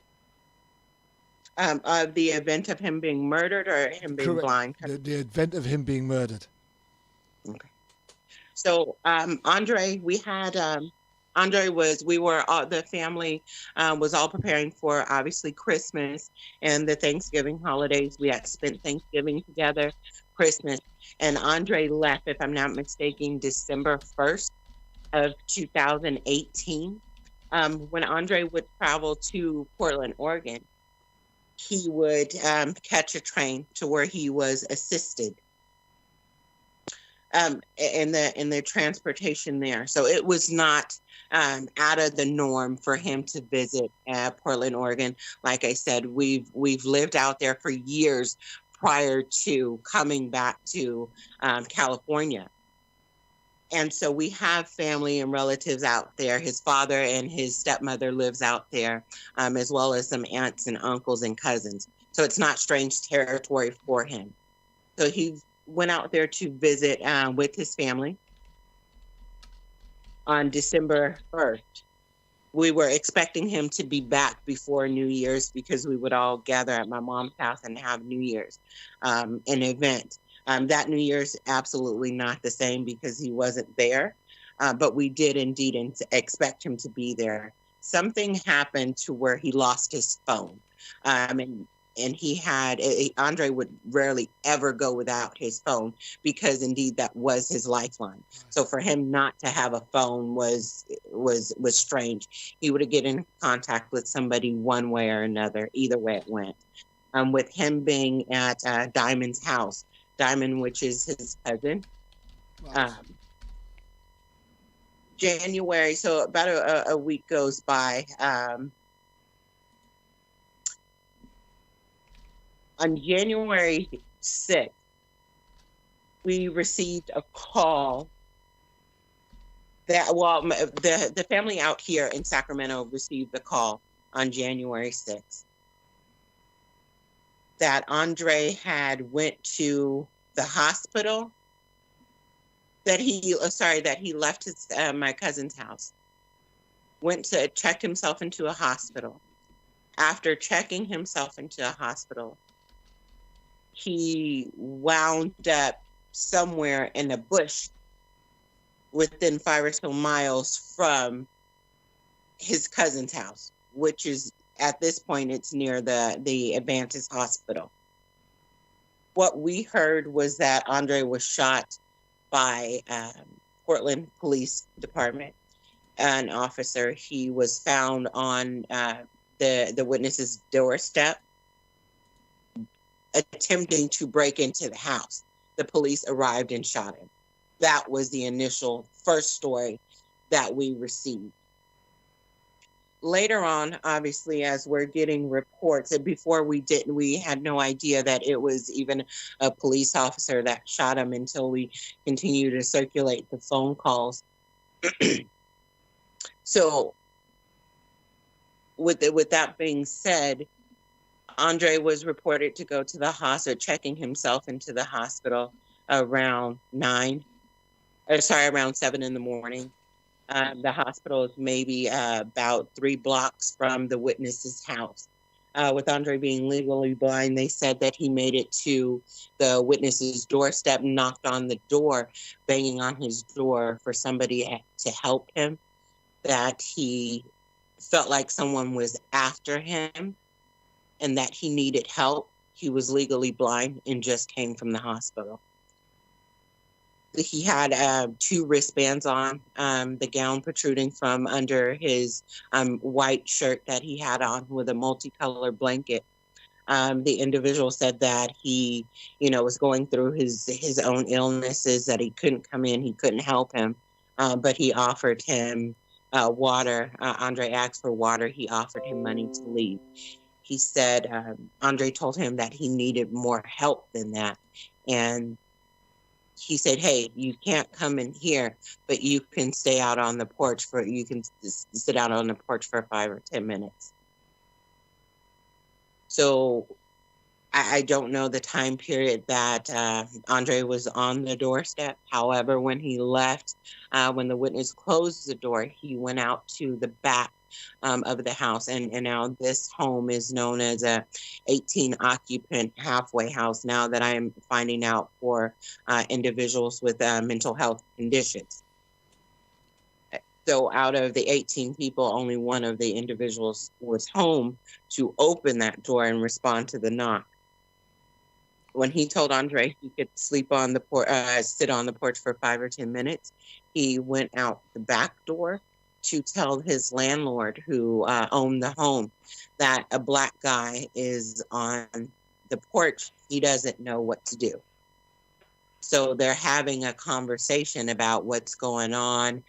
The event of him being murdered or him being blind? The event of him being murdered. Okay. So Andre, the family was all preparing for obviously Christmas and the Thanksgiving holidays. We had spent Thanksgiving together, Christmas, and Andre left, if I'm not mistaken, December 1st of 2018. When Andre would travel to Portland, Oregon, he would catch a train to where he was assisted in the transportation there. So it was not out of the norm for him to visit Portland, Oregon. Like I said, we've lived out there for years prior to coming back to California. And so we have family and relatives out there. His father and his stepmother lives out there, as well as some aunts and uncles and cousins. So it's not strange territory for him. So he went out there to visit with his family on December 1st. We were expecting him to be back before New Year's because we would all gather at my mom's house and have New Year's, an event. That New Year's absolutely not the same because he wasn't there, but we did indeed expect him to be there. Something happened to where he lost his phone, and he had Andre would rarely ever go without his phone because indeed that was his lifeline. So for him not to have a phone was strange. He would get in contact with somebody one way or another, either way it went. With him being at Diamond's house. Diamond, which is his cousin. Wow. January, so about a week goes by. On January 6th, we received a call that, the family out here in Sacramento received the call on January 6th that Andre had went to the hospital, that he left his my cousin's house, checked himself into a hospital. After checking himself into a hospital, he wound up somewhere in a bush within 5 or so miles from his cousin's house, which is, at this point, it's near the Adventist Hospital. What we heard was that Andre was shot by Portland Police Department, an officer. He was found on the witness's doorstep, attempting to break into the house. The police arrived and shot him. That was the initial first story that we received. Later on, obviously, as we're getting reports, and before we had no idea that it was even a police officer that shot him until we continued to circulate the phone calls. So with that being said, Andre was reported to go to the hospital, checking himself into the hospital around 7 in the morning. The hospital is maybe about 3 blocks from the witness's house. With Andre being legally blind, they said that he made it to the witness's doorstep, knocked on the door, banging on his door for somebody to help him, that he felt like someone was after him and that he needed help. He was legally blind and just came from the hospital. He had 2 wristbands on, the gown protruding from under his white shirt that he had on with a multicolored blanket. The individual said that he, was going through his own illnesses, that he couldn't come in, he couldn't help him. but he offered him water. Andre asked for water. He offered him money to leave. He said Andre told him that he needed more help than that. And he said, hey, you can't come in here, but you can stay out on the porch you can sit out on the porch for 5 or 10 minutes. So I don't know the time period that Andre was on the doorstep. However, when he left, when the witness closed the door, he went out to the back of the house. And now this home is known as a 18-occupant halfway house now that I am finding out for individuals with mental health conditions. So out of the 18 people, only one of the individuals was home to open that door and respond to the knock. When he told Andre he could sleep on the sit on the porch for 5 or 10 minutes, he went out the back door to tell his landlord, who owned the home, that a black guy is on the porch. He doesn't know what to do. So they're having a conversation about what's going on.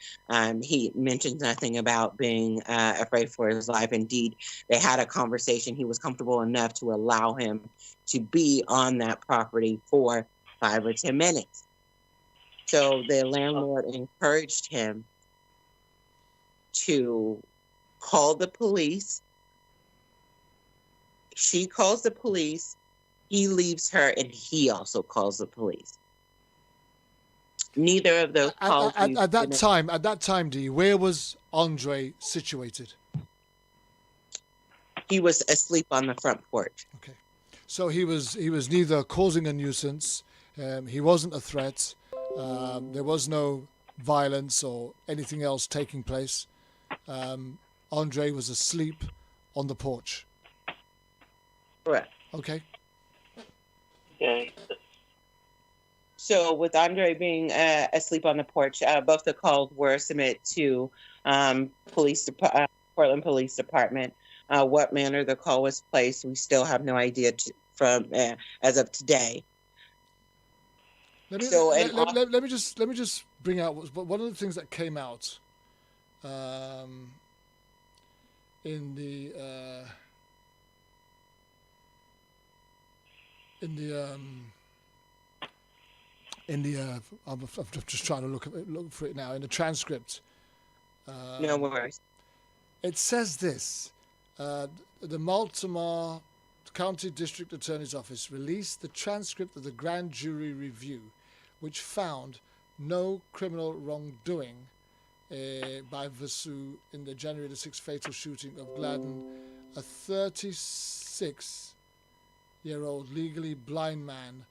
He mentioned nothing about being afraid for his life. Indeed, they had a conversation. He was comfortable enough to allow him to be on that property for 5 or 10 minutes. So the landlord encouraged him to call the police. She calls the police. He leaves her, and he also calls the police. Neither of those calls. At that time, Dee, where was Andre situated? He was asleep on the front porch. Okay, so he was neither causing a nuisance, he wasn't a threat, there was no violence or anything else taking place. Andre was asleep on the porch. Correct. Okay. Okay. So with Andre being asleep on the porch, both the calls were submitted to Portland Police Department. What manner the call was placed, we still have no idea from as of today. Let me just bring out one of the things that came out in the I'm just trying to look for it now in the transcript. No worries. It says this: the Baltimore County District Attorney's Office released the transcript of the grand jury review, which found no criminal wrongdoing by Vasu in the January the 6th fatal shooting of Gladden, a 36-year-old legally blind man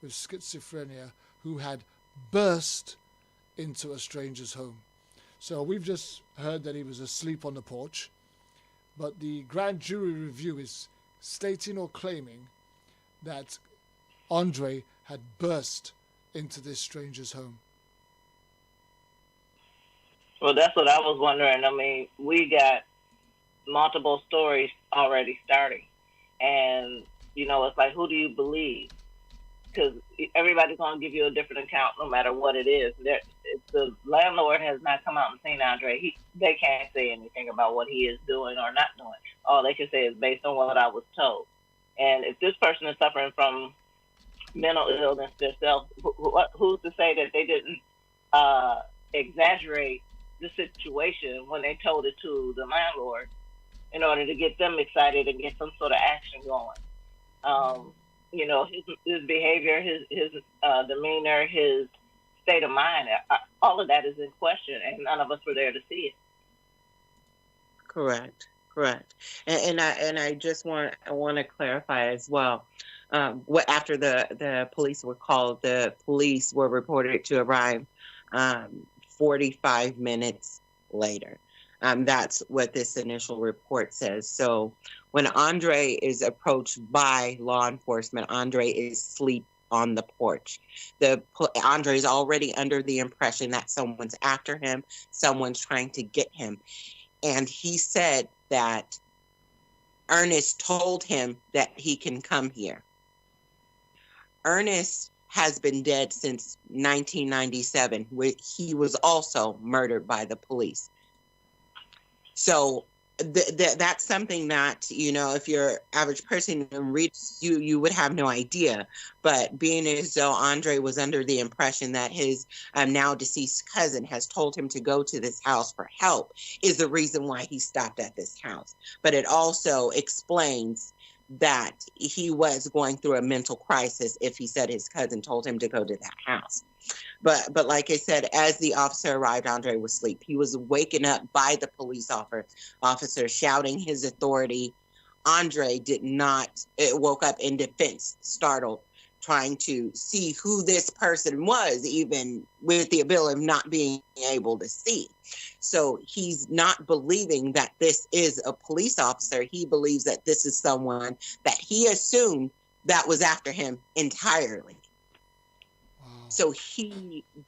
with schizophrenia who had burst into a stranger's home. So we've just heard that he was asleep on the porch, but the grand jury review is stating or claiming that Andre had burst into this stranger's home. Well, that's what I was wondering. I mean, we got multiple stories already starting, and it's like, who do you believe? Because everybody's going to give you a different account no matter what it is. If the landlord has not come out and seen Andre, they can't say anything about what he is doing or not doing. All they can say is based on what I was told. And if this person is suffering from mental illness themselves, who's to say that they didn't exaggerate the situation when they told it to the landlord in order to get them excited and get some sort of action going? His behavior, his demeanor, his state of mind, all of that is in question, and none of us were there to see it. Correct. And I just want to clarify as well. After the police were called, the police were reported to arrive 45 minutes later. That's what this initial report says. So when Andre is approached by law enforcement, Andre is asleep on the porch. Andre is already under the impression that someone's after him, someone's trying to get him. And he said that Ernest told him that he can come here. Ernest has been dead since 1997, where he was also murdered by the police. So that's something that, you know, if you're average person and reads, you would have no idea. But being as though Andre was under the impression that his now deceased cousin has told him to go to this house for help is the reason why he stopped at this house. But it also explains that he was going through a mental crisis if he said his cousin told him to go to that house. But like I said, as the officer arrived, Andre was asleep. He was waken up by the police officer shouting his authority. Andre woke up in defense, startled, trying to see who this person was, even with the ability of not being able to see. So he's not believing that this is a police officer. He believes that this is someone that he assumed that was after him entirely. So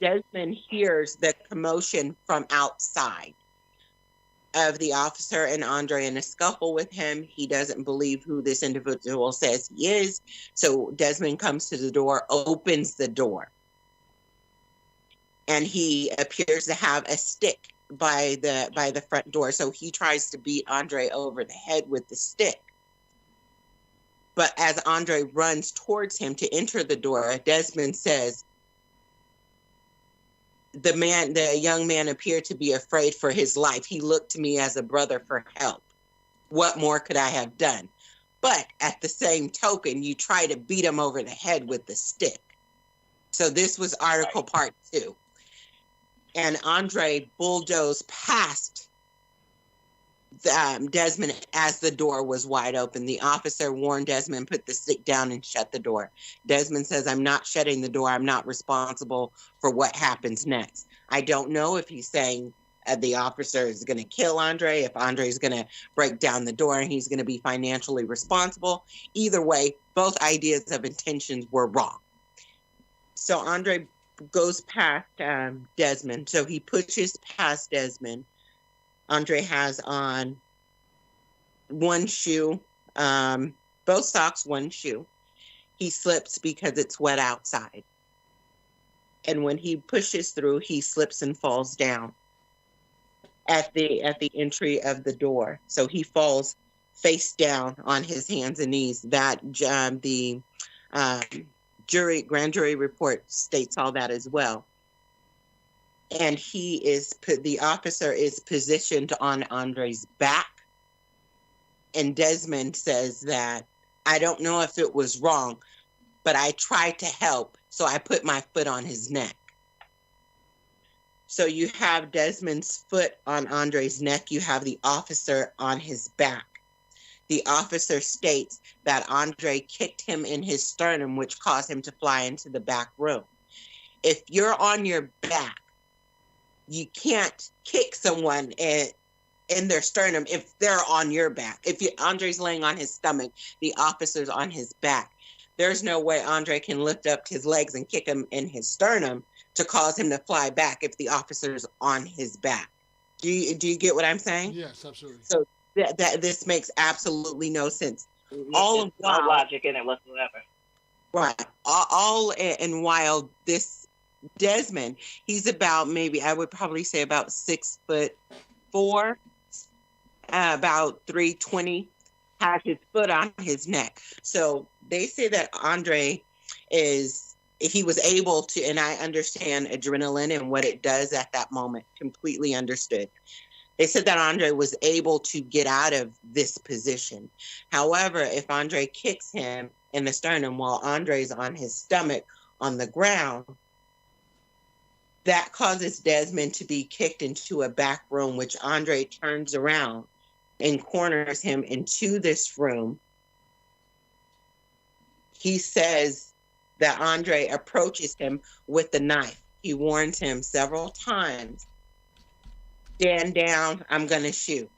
Desmond hears the commotion from outside of the officer and Andre in a scuffle with him. He doesn't believe who this individual says he is. So Desmond comes to the door, opens the door, and he appears to have a stick by the front door. So he tries to beat Andre over the head with the stick. But as Andre runs towards him to enter the door, Desmond says, the young man appeared to be afraid for his life. He looked to me as a brother for help. What more could I have done? But at the same token, you try to beat him over the head with the stick. So this was article part 2. And Andre bulldozed past Desmond as the door was wide open. The officer warned Desmond, put the stick down and shut the door. Desmond says, I'm not shutting the door. I'm not responsible for what happens next. I don't know if he's saying the officer is going to kill Andre, if Andre is going to break down the door and he's going to be financially responsible. Either way, both ideas of intentions were wrong. So Andre goes past Desmond. So he pushes past Desmond. Andre has on one shoe, both socks, one shoe. He slips because it's wet outside. And when he pushes through, he slips and falls down at the entry of the door. So he falls face down on his hands and knees. That the grand jury report states all that as well. And the officer is positioned on Andre's back. And Desmond says that, I don't know if it was wrong, but I tried to help, so I put my foot on his neck. So you have Desmond's foot on Andre's neck. You have the officer on his back. The officer states that Andre kicked him in his sternum, which caused him to fly into the back room. If you're on your back, you can't kick someone in their sternum if they're on your back. If Andre's laying on his stomach, the officer's on his back. There's no way Andre can lift up his legs and kick him in his sternum to cause him to fly back if the officer's on his back. Do you get what I'm saying? Yes, absolutely. So that this makes absolutely no sense. There's no logic in it whatsoever. Right. All and while this Desmond, he's about, maybe I would probably say about 6'4", about 320, has his foot on his neck. So they say that Andre he was able to, and I understand adrenaline and what it does at that moment, completely understood. They said that Andre was able to get out of this position. However, if Andre kicks him in the sternum while Andre's on his stomach on the ground, that causes Desmond to be kicked into a back room, which Andre turns around and corners him into this room. He says that Andre approaches him with the knife. He warns him several times, stand down, I'm going to shoot.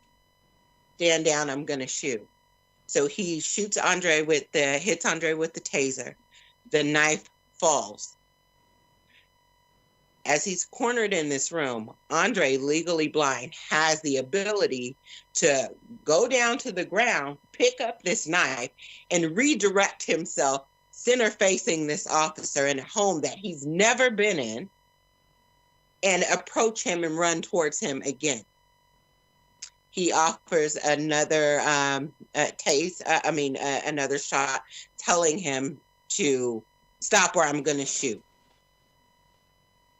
Stand down, I'm going to shoot. So he hits Andre with the taser. The knife falls. As he's cornered in this room, Andre, legally blind, has the ability to go down to the ground, pick up this knife, and redirect himself center facing this officer in a home that he's never been in, and approach him and run towards him again. He offers another another shot, telling him to stop or I'm going to shoot.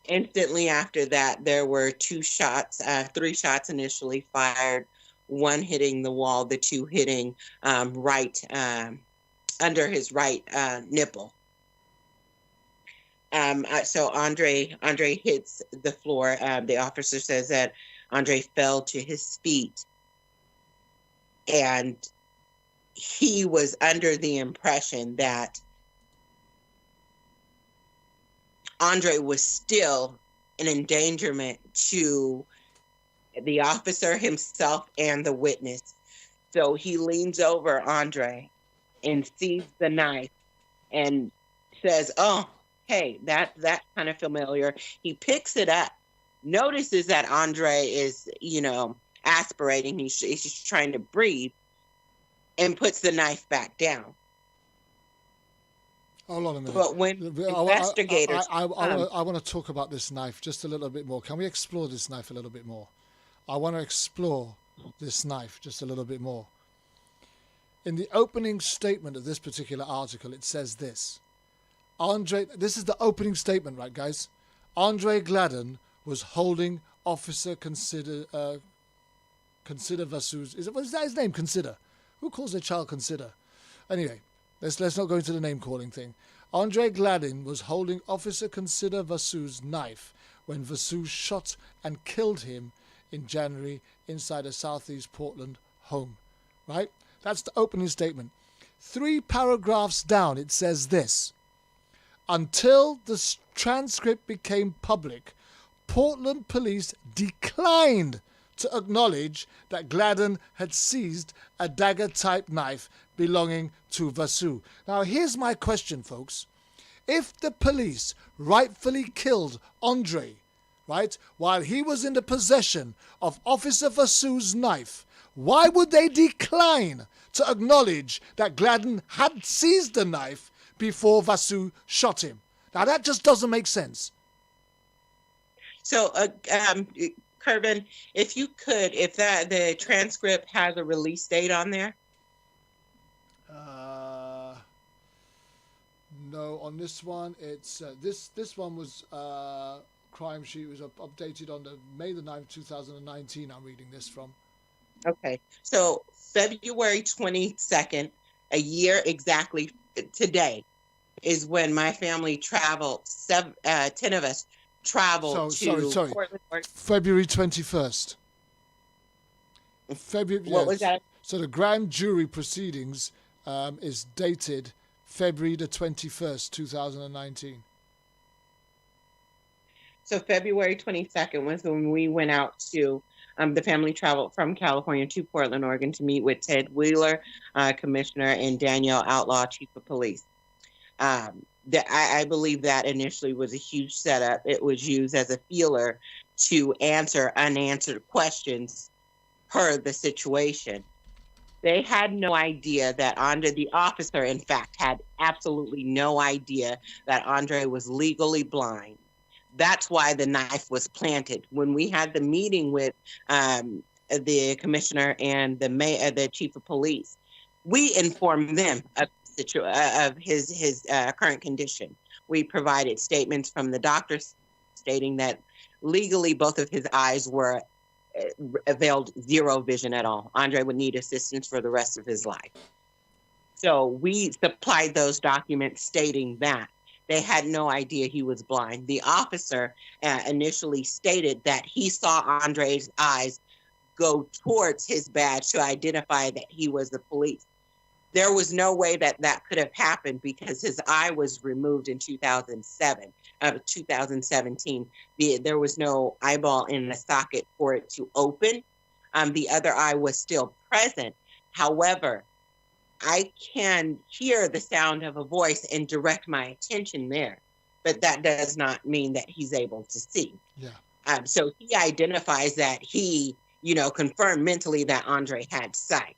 Instantly after that, there were three shots initially fired, one hitting the wall, the two hitting right under his right nipple. So Andre hits the floor. The officer says that Andre fell to his feet, and he was under the impression that Andre was still an endangerment to the officer himself and the witness. So he leans over Andre and sees the knife and says, "Oh, hey, that kind of familiar." He picks it up, notices that Andre is, aspirating. He's just trying to breathe, and puts the knife back down. Hold on a minute. But when investigators... I want to talk about this knife just a little bit more. Can we explore this knife a little bit more? I want to explore this knife just a little bit more. In the opening statement of this particular article, it says this. This is the opening statement, right, guys? Andre Gladden was holding Officer Consider Vasu's... Is that his name, Consider? Who calls their child Consider? Anyway, let's not go into the name-calling thing. Andre Gladden was holding Officer Consider Vasu's knife when Vasu shot and killed him in January inside a southeast Portland home. Right? That's the opening statement. 3 paragraphs down, it says this. Until the transcript became public, Portland police declined to acknowledge that Gladden had seized a dagger-type knife belonging to Vasu. Now, here's my question, folks. If the police rightfully killed Andre, right, while he was in the possession of Officer Vasu's knife, why would they decline to acknowledge that Gladden had seized the knife before Vasu shot him? Now, that just doesn't make sense. So, Kervin, if you could, if the transcript has a release date on there. No, on this one, it's this one was crime sheet was updated on May the 9th, 2019. I'm reading this from. Okay, so February 22nd, a year exactly today, is when my family traveled. 10 of us traveled to Portland. February 21st. What was that? So the grand jury proceedings is dated February the 21st, 2019. So February 22nd was when we went out to, the family traveled from California to Portland, Oregon to meet with Ted Wheeler, Commissioner, and Danielle Outlaw, Chief of Police. I believe that initially was a huge setup. It was used as a feeler to answer unanswered questions per the situation. They had no idea that Andre, the officer, in fact, had absolutely no idea that Andre was legally blind. That's why the knife was planted. When we had the meeting with the commissioner and the chief of police, we informed them of his current condition. We provided statements from the doctor stating that legally both of his eyes were availed zero vision at all. Andre would need assistance for the rest of his life. So we supplied those documents stating that. They had no idea he was blind. The officer initially stated that he saw Andre's eyes go towards his badge to identify that he was the police. There was no way that could have happened because his eye was removed in 2017. There was no eyeball in the socket for it to open. The other eye was still present. However, I can hear the sound of a voice and direct my attention there, but that does not mean that he's able to see. Yeah. So he identifies that he, confirmed mentally that Andre had sight.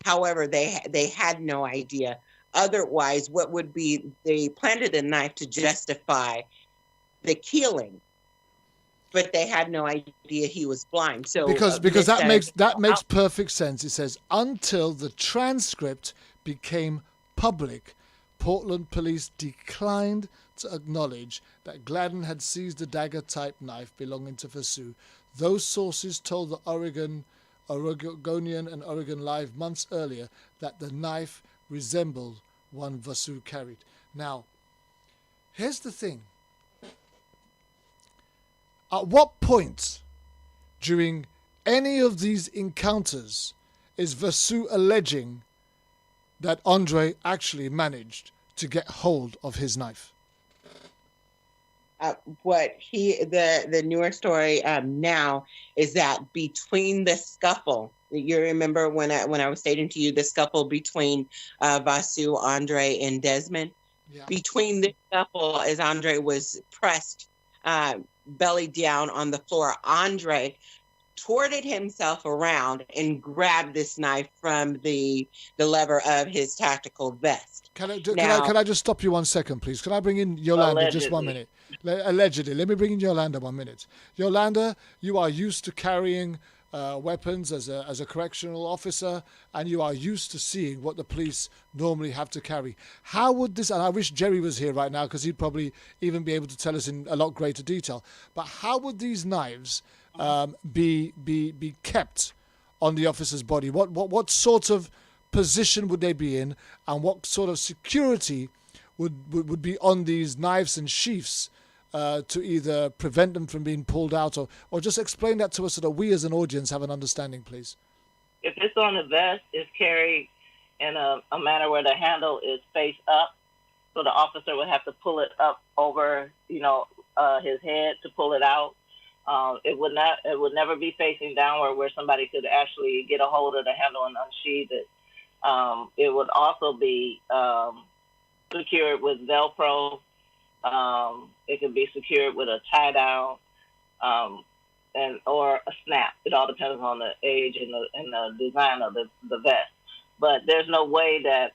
However, they had no idea otherwise, what would be, they planted a knife to justify the killing, but they had no idea he was blind. So because that makes perfect sense. It says until the transcript became public, Portland police declined to acknowledge that Gladden had seized a dagger-type knife belonging to Vasu. Those sources told the Oregonian and Oregon Live months earlier that the knife resembled one Vasu carried. Now, here's the thing. At what point during any of these encounters is Vasu alleging that Andre actually managed to get hold of his knife? The newer story now is that between the scuffle, you remember when I was stating to you the scuffle between Vasu, Andre, and Desmond? Yeah. Between the scuffle, as Andre was pressed belly down on the floor, Andre torted himself around and grabbed this knife from the lever of his tactical vest. Can I just stop you 1 second, please? Can I bring in Yolanda Allegedly. just 1 minute? Allegedly. Let me bring in Yolanda 1 minute. Yolanda, you are used to carrying weapons as a correctional officer, and you are used to seeing what the police normally have to carry. How would this, and I wish Jerry was here right now because he'd probably even be able to tell us in a lot greater detail, but how would these knives be kept on the officer's body? What sort of position would they be in, and what sort of security would be on these knives and sheaths to either prevent them from being pulled out, or just explain that to us so that we as an audience have an understanding, please? If it's on the vest, it's carried in a manner where the handle is face up, so the officer would have to pull it up over, his head to pull it out. It would never be facing downward where somebody could actually get a hold of the handle and unsheath it. It would also be secured with Velcro. It could be secured with a tie down, or a snap. It all depends on the age and the design of the vest. But there's no way that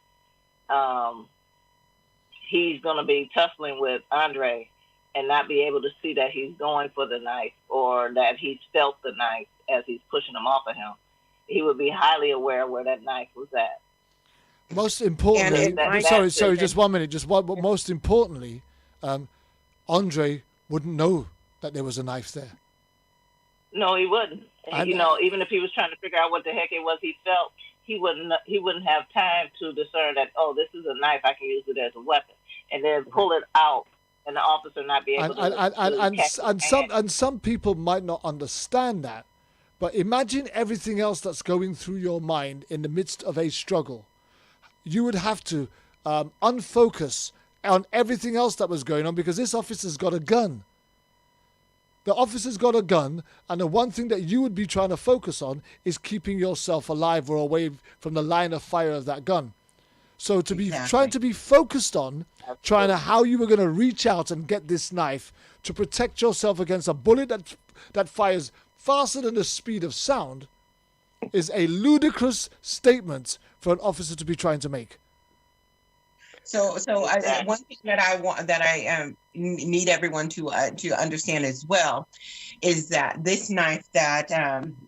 he's going to be tussling with Andre and not be able to see that he's going for the knife, or that he's felt the knife as he's pushing him off of him. He would be highly aware where that knife was at. Most importantly, sorry, just 1 minute. Most importantly, Andre wouldn't know that there was a knife there. No, he wouldn't. Even if he was trying to figure out what the heck it was he felt, he wouldn't have time to discern that, oh, this is a knife, I can use it as a weapon, and then pull it out, and the officer not be able and some people might not understand that, but imagine everything else that's going through your mind in the midst of a struggle. You would have to unfocus on everything else that was going on because this officer's got a gun. The officer's got a gun, and the one thing that you would be trying to focus on is keeping yourself alive or away from the line of fire of that gun. So to be trying to be focused on trying to how you were going to reach out and get this knife to protect yourself against a bullet that fires faster than the speed of sound is a ludicrous statement for an officer to be trying to make. So one thing that I need everyone to understand as well is that this knife that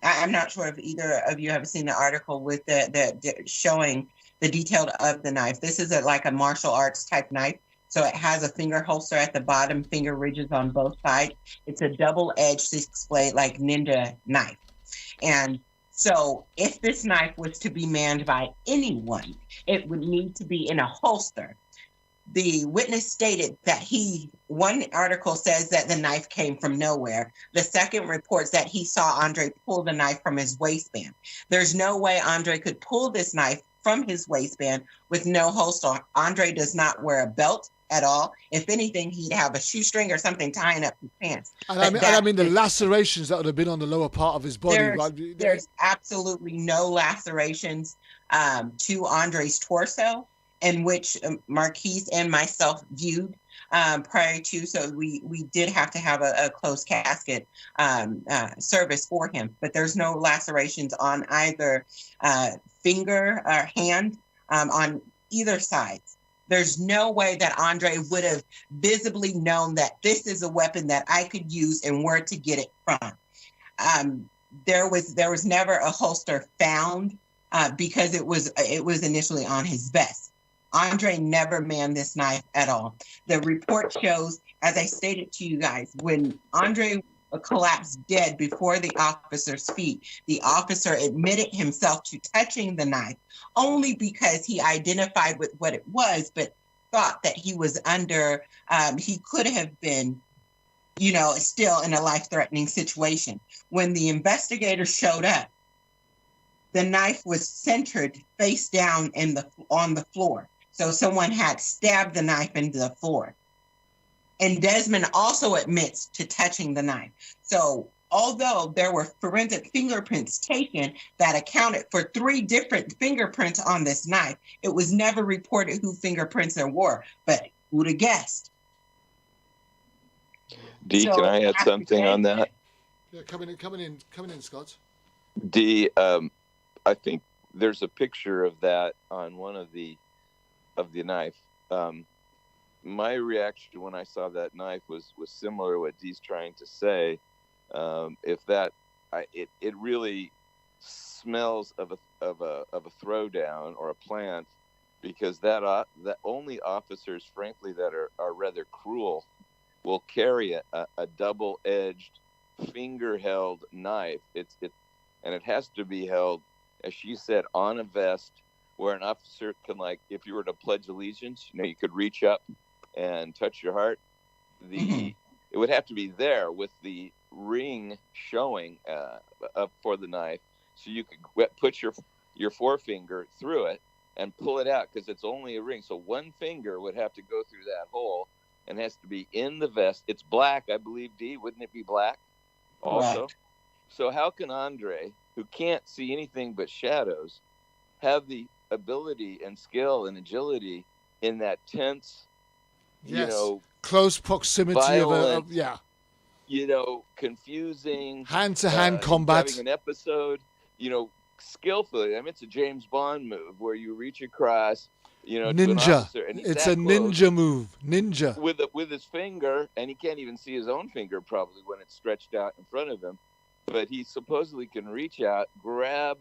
I'm not sure if either of you have seen the article with the showing the detail of the knife. This is like a martial arts type knife. So it has a finger holster at the bottom, finger ridges on both sides. It's a double-edged 6-blade like ninja knife. And so if this knife was to be manned by anyone, it would need to be in a holster. The witness stated that one article says that the knife came from nowhere. The second reports that he saw Andre pull the knife from his waistband. There's no way Andre could pull this knife from his waistband with no holster. Andre does not wear a belt at all. If anything, he'd have a shoestring or something tying up his pants. And I mean the lacerations that would have been on the lower part of his body. There's absolutely no lacerations to Andre's torso, in which Marquise and myself viewed prior to. So we did have to have a closed casket service for him. But there's no lacerations on either finger or hand, on either side. There's no way that Andre would have visibly known that this is a weapon that I could use and where to get it from. There was never a holster found because it was initially on his vest. Andre never manned this knife at all. The report shows, as I stated to you guys, when Andre collapsed dead before the officer's feet, the officer admitted himself to touching the knife only because he identified with what it was, but thought that he was he could have been, still in a life-threatening situation. When the investigator showed up, the knife was centered face down on the floor. So someone had stabbed the knife into the floor. And Desmond also admits to touching the knife. So although there were forensic fingerprints taken that accounted for 3 different fingerprints on this knife, it was never reported who fingerprints there were, but who'd have guessed? Dee, can I add something on that? Yeah, coming in, Scott. Dee, I think there's a picture of that on one of the knife. My reaction when I saw that knife was similar to what Dee's trying to say. It really smells of a throwdown or a plant, because that only officers, frankly, that are rather cruel will carry a double-edged finger-held knife. And it has to be held, as she said, on a vest, where an officer can, like, if you were to pledge allegiance, you could reach up and touch your heart. It would have to be there with the ring showing up for the knife, so you could put your forefinger through it and pull it out, because it's only a ring. So one finger would have to go through that hole and has to be in the vest. It's black, I believe, Dee. Wouldn't it be black also? Right. So how can Andre, who can't see anything but shadows, have the ability and skill and agility in that tense, close proximity violent, of confusing hand-to-hand combat, having an episode, skillfully. I mean, it's a James Bond move where you reach across, to an officer, and he's it's a ninja move. Ninja with his finger, and he can't even see his own finger probably when it's stretched out in front of him, but he supposedly can reach out, grab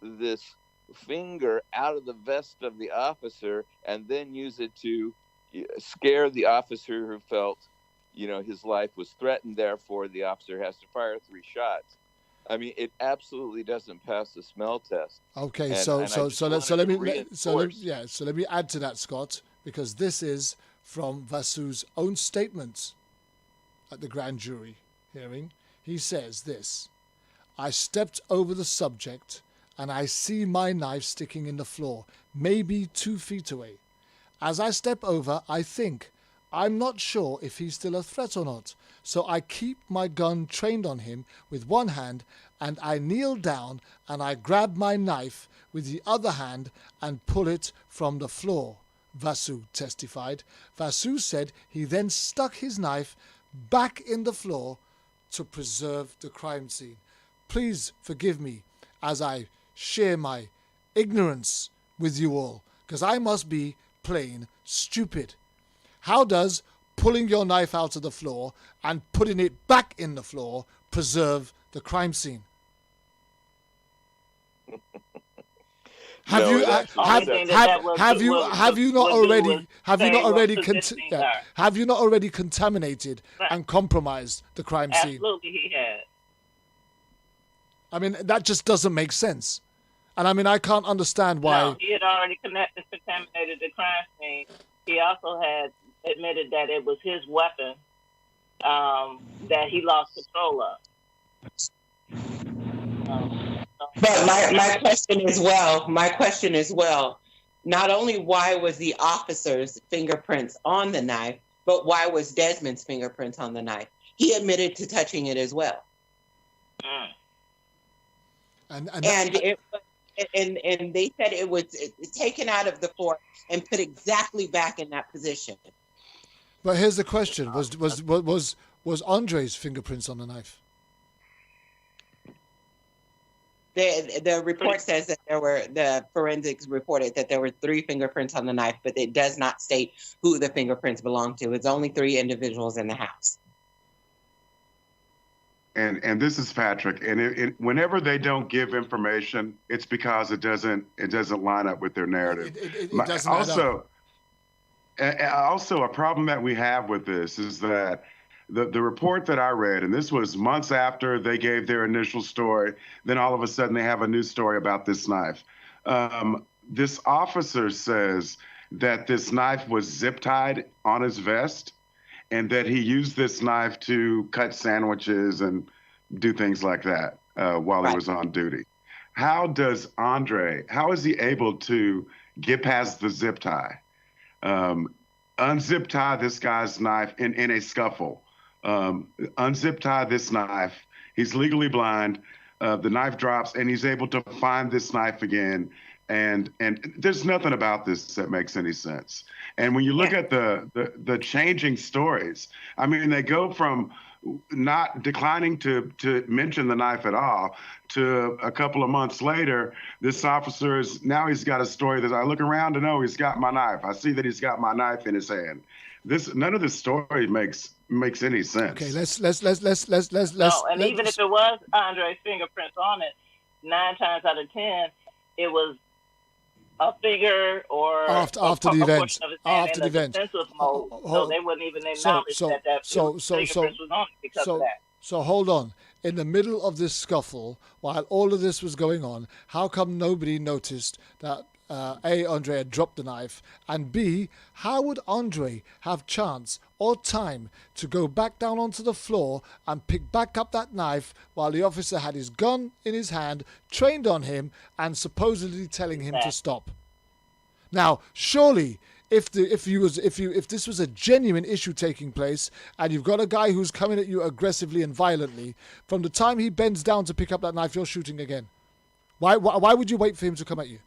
this finger out of the vest of the officer, and then use it to scare the officer who felt, his life was threatened. Therefore, the officer has to fire 3 shots. I mean, it absolutely doesn't pass the smell test. Okay, so let me add to that, Scott, because this is from Vasu's own statements at the grand jury hearing. He says this: "I stepped over the subject and I see my knife sticking in the floor, maybe 2 feet away. As I step over, I think, I'm not sure if he's still a threat or not, so I keep my gun trained on him with one hand, and I kneel down and I grab my knife with the other hand and pull it from the floor," Vasu testified. Vasu said he then stuck his knife back in the floor to preserve the crime scene. Please forgive me as I share my ignorance with you all, because I must be plain stupid. How does pulling your knife out of the floor and putting it back in the floor preserve the crime scene? Have you not already contaminated and compromised the crime scene? Absolutely, he had. I mean, that just doesn't make sense. And I mean, I can't understand why. No, he had already contaminated the crime scene. He also had admitted that it was his weapon that he lost control of. But my question as well, not only why was the officer's fingerprints on the knife, but why was Desmond's fingerprints on the knife? He admitted to touching it as well. And they said it was taken out of the floor and put exactly back in that position. But here's the question: was Andre's fingerprints on the knife? The report says that the forensics reported that there were 3 fingerprints on the knife, but it does not state who the fingerprints belong to. It's only 3 individuals in the house. And this is Patrick. And whenever they don't give information, it's because it doesn't line up with their narrative. It doesn't add up. Also, a problem that we have with this is that the report that I read, and this was months after they gave their initial story, then all of a sudden they have a new story about this knife. This officer says that this knife was zip tied on his vest and that he used this knife to cut sandwiches and do things like that while he was on duty. How is he able to get past the zip tie, unzip tie this guy's knife in a scuffle, unzip tie this knife? He's legally blind. The knife drops and he's able to find this knife again. And there's nothing about this that makes any sense. And when you look at the changing stories, I mean, they go from not declining to mention the knife at all to a couple of months later, this officer he's got a story that I look around and he's got my knife. I see that he's got my knife in his hand. None of this story makes any sense. Okay, let's. No, and even if it was Andre's fingerprints on it, 9 times out of 10, it was a finger or after the event. After the event. So they wouldn't even acknowledge that fingerprints was on it because of that. So hold on. In the middle of this scuffle, while all of this was going on, how come nobody noticed that A, Andre had dropped the knife, and B, how would Andre have chance or time to go back down onto the floor and pick back up that knife while the officer had his gun in his hand, trained on him, and supposedly telling him to stop? Now, surely, if this was a genuine issue taking place, and you've got a guy who's coming at you aggressively and violently, from the time he bends down to pick up that knife, you're shooting again. Why would you wait for him to come at you?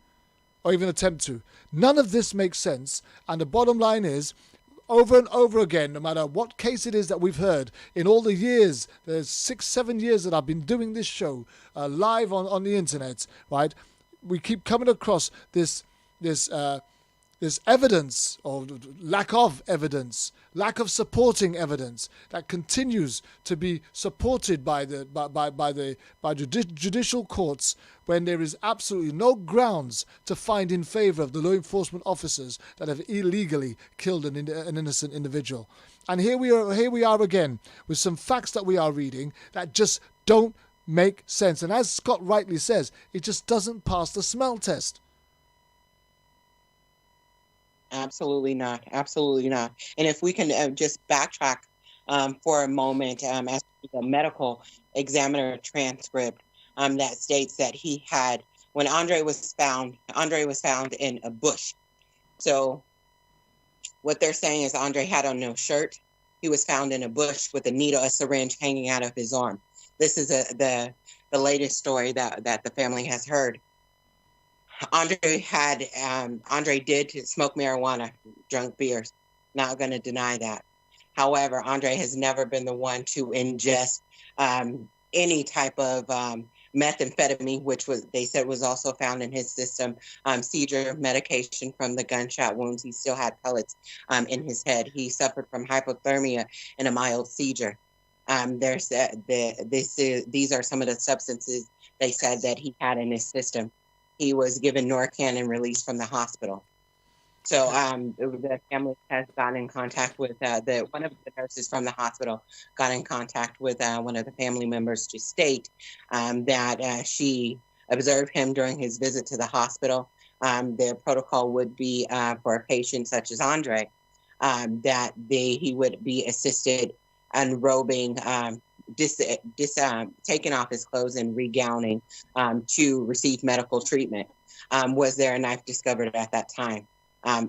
Or even attempt to? None of this makes sense, and the bottom line is, over and over again, no matter what case it is that we've heard in all the years, there's 6-7 years that I've been doing this show live on the internet, right? We keep coming across this evidence, or lack of evidence, lack of supporting evidence that continues to be supported by the judicial courts when there is absolutely no grounds to find in favor of the law enforcement officers that have illegally killed an innocent individual. And here we are again with some facts that we are reading that just don't make sense. And as Scott rightly says, it just doesn't pass the smell test. Absolutely not. Absolutely not. And if we can just backtrack for a moment, as the medical examiner transcript that states that he had, when Andre was found in a bush. So what they're saying is Andre had on no shirt. He was found in a bush with a syringe hanging out of his arm. This is the latest story that the family has heard. Andre did smoke marijuana, drunk beers. Not going to deny that. However, Andre has never been the one to ingest any type of methamphetamine, which they said was also found in his system. Seizure medication from the gunshot wounds. He still had pellets in his head. He suffered from hypothermia and a mild seizure. These are some of the substances they said that he had in his system. He was given Narcan and released from the hospital. So the family has gotten in contact with one of the nurses from the hospital, got in contact with one of the family members to state that she observed him during his visit to the hospital. Their protocol would be for a patient such as Andre, that he would be assisted unrobing, taking off his clothes and regowning to receive medical treatment. Was there a knife discovered at that time?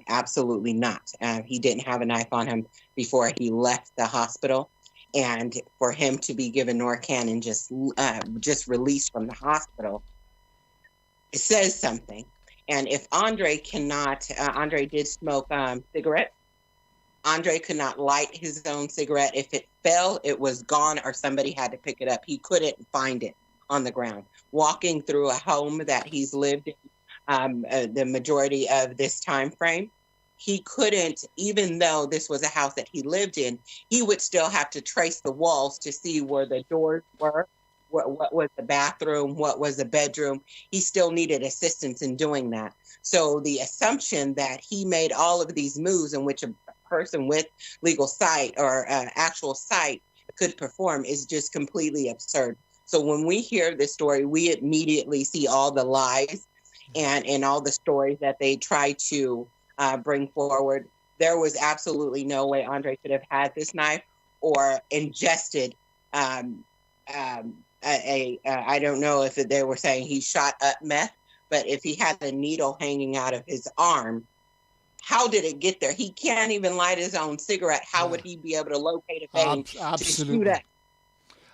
Absolutely not. He didn't have a knife on him before he left the hospital, and for him to be given Narcan and just released from the hospital, it says something. And if Andre did smoke cigarettes. Andre could not light his own cigarette. If it fell, it was gone, or somebody had to pick it up. He couldn't find it on the ground, walking through a home that he's lived in the majority of this time frame. He couldn't, even though this was a house that he lived in, he would still have to trace the walls to see where the doors were, what was the bathroom, what was the bedroom. He still needed assistance in doing that. So the assumption that he made all of these moves in which a person with legal sight or actual sight could perform is just completely absurd. So when we hear this story, we immediately see all the lies and all the stories that they try to bring forward. There was absolutely no way Andre could have had this knife or ingested I don't know if they were saying he shot up meth, but if he had a needle hanging out of his arm, how did it get there? He can't even light his own cigarette. How would he be able to locate a vein to shoot at?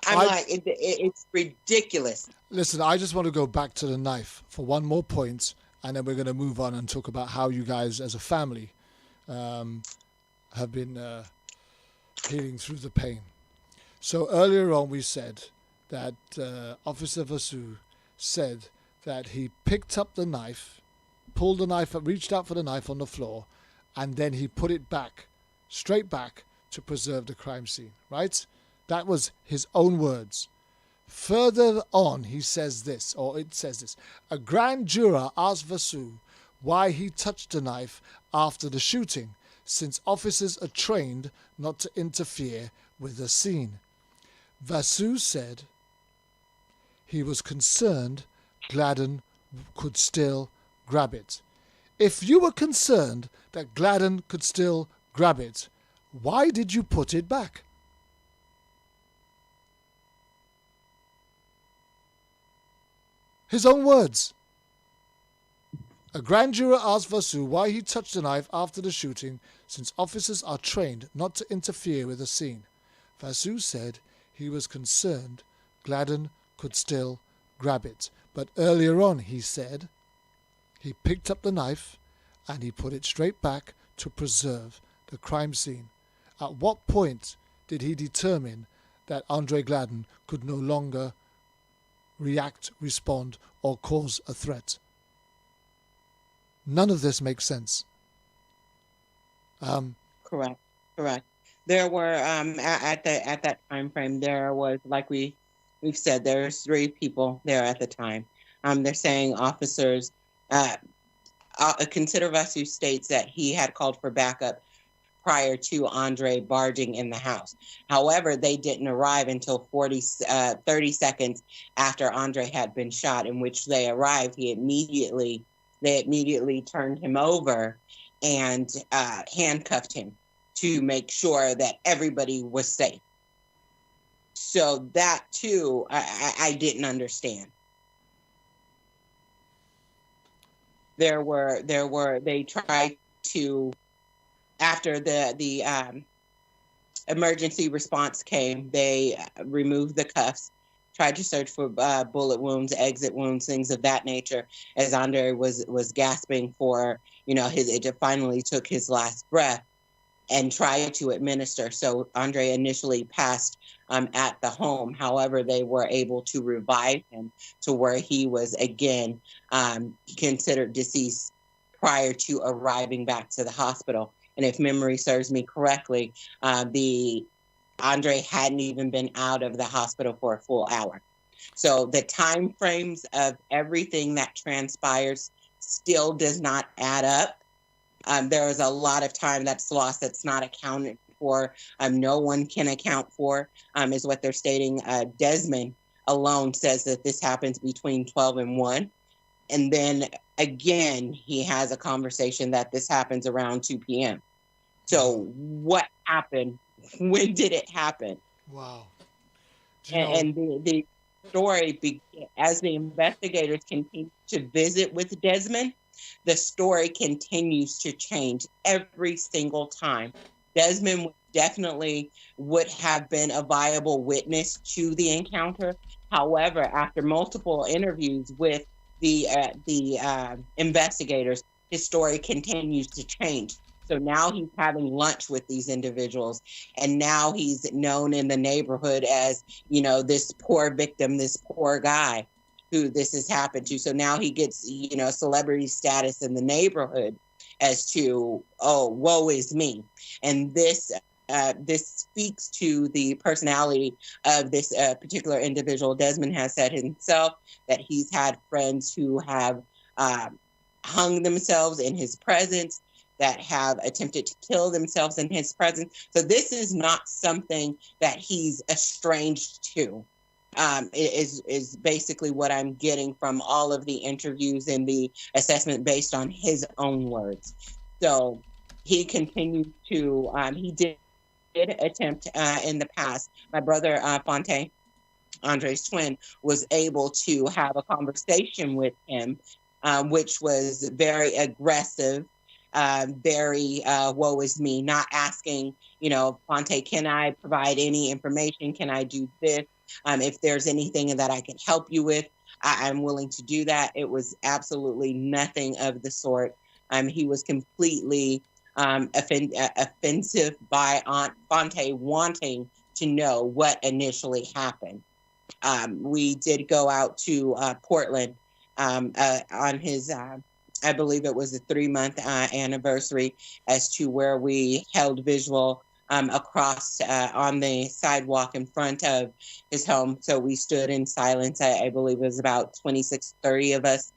It's ridiculous. Listen, I just want to go back to the knife for one more point, and then we're going to move on and talk about how you guys as a family have been healing through the pain. So earlier on we said that Officer Vasu said that he picked up the knife, pulled the knife up, reached out for the knife on the floor, and then he put it back, straight back, to preserve the crime scene, right? That was his own words. Further on, he says this, or it says this. A grand juror asked Vasu why he touched the knife after the shooting, since officers are trained not to interfere with the scene. Vasu said he was concerned Gladden could still grab it. If you were concerned that Gladden could still grab it, why did you put it back? His own words. A grand juror asked Vasu why he touched the knife after the shooting, since officers are trained not to interfere with the scene. Vasu said he was concerned Gladden could still grab it. But earlier on, he said he picked up the knife and he put it straight back to preserve the crime scene. At what point did he determine that Andre Gladden could no longer react, respond, or cause a threat? None of this makes sense. Correct. There were at that time frame, there was, like we've said, there's 3 people there at the time. They're saying officers consider Vasu states that he had called for backup prior to Andre barging in the house. However, they didn't arrive until 30 seconds after Andre had been shot, in which they arrived. They immediately turned him over and handcuffed him to make sure that everybody was safe. So that too, I didn't understand. They tried to, after the emergency response came, they removed the cuffs, tried to search for bullet wounds, exit wounds, things of that nature, as Andre was gasping for, it finally took his last breath, and tried to administer. So Andre initially passed at the home. However, they were able to revive him to where he was again considered deceased prior to arriving back to the hospital. And if memory serves me correctly, Andre hadn't even been out of the hospital for a full hour. So the time frames of everything that transpires still does not add up. There is a lot of time that's lost that's not accounted for. No one can account for, is what they're stating. Desmond alone says that this happens between 12 and 1. And then again, he has a conversation that this happens around 2 p.m. So what happened? When did it happen? Wow. And the story, as the investigators continue to visit with Desmond, the story continues to change every single time. Desmond definitely would have been a viable witness to the encounter. However, after multiple interviews with the investigators, his story continues to change. So now he's having lunch with these individuals, and now he's known in the neighborhood as, you know, this poor victim, this poor guy who this has happened to. So now he gets, you know, celebrity status in the neighborhood as to, oh, woe is me. And this speaks to the personality of this particular individual. Desmond has said himself that he's had friends who have hung themselves in his presence, that have attempted to kill themselves in his presence. So this is not something that he's estranged to. Is basically what I'm getting from all of the interviews and the assessment based on his own words. So he continued to, he did attempt in the past. My brother, Fonte, Andre's twin, was able to have a conversation with him, which was very aggressive, very woe is me, not asking, you know, Fonte, can I provide any information? Can I do this? If there's anything that I can help you with, I'm willing to do that. It was absolutely nothing of the sort. He was completely offensive by Aunt Fonte wanting to know what initially happened. We did go out to Portland on his, I believe it was a 3-month anniversary, as to where we held visual across on the sidewalk in front of his home. So we stood in silence. I believe it was about 26-30 of us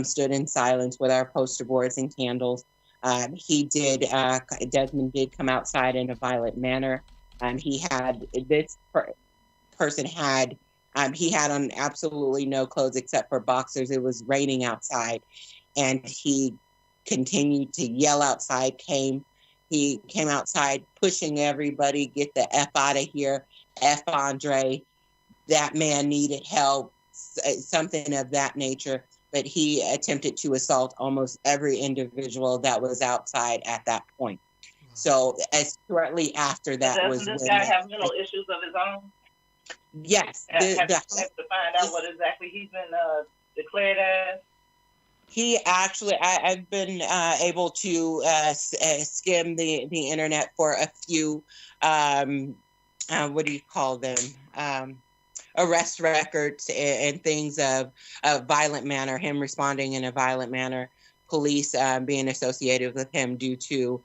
stood in silence with our poster boards and candles. Desmond did come outside in a violent manner. He had on absolutely no clothes except for boxers. It was raining outside, and he continued to yell outside. He came outside pushing everybody, get the F out of here, F Andre. That man needed help, something of that nature. But he attempted to assault almost every individual that was outside at that point. So as shortly after that Doesn't this guy have mental issues of his own? Yes. Have you to find out what exactly he's been declared as? He actually, I've been able to skim the internet for a few, what do you call them? Arrest records and things of a violent manner, him responding in a violent manner, police being associated with him due to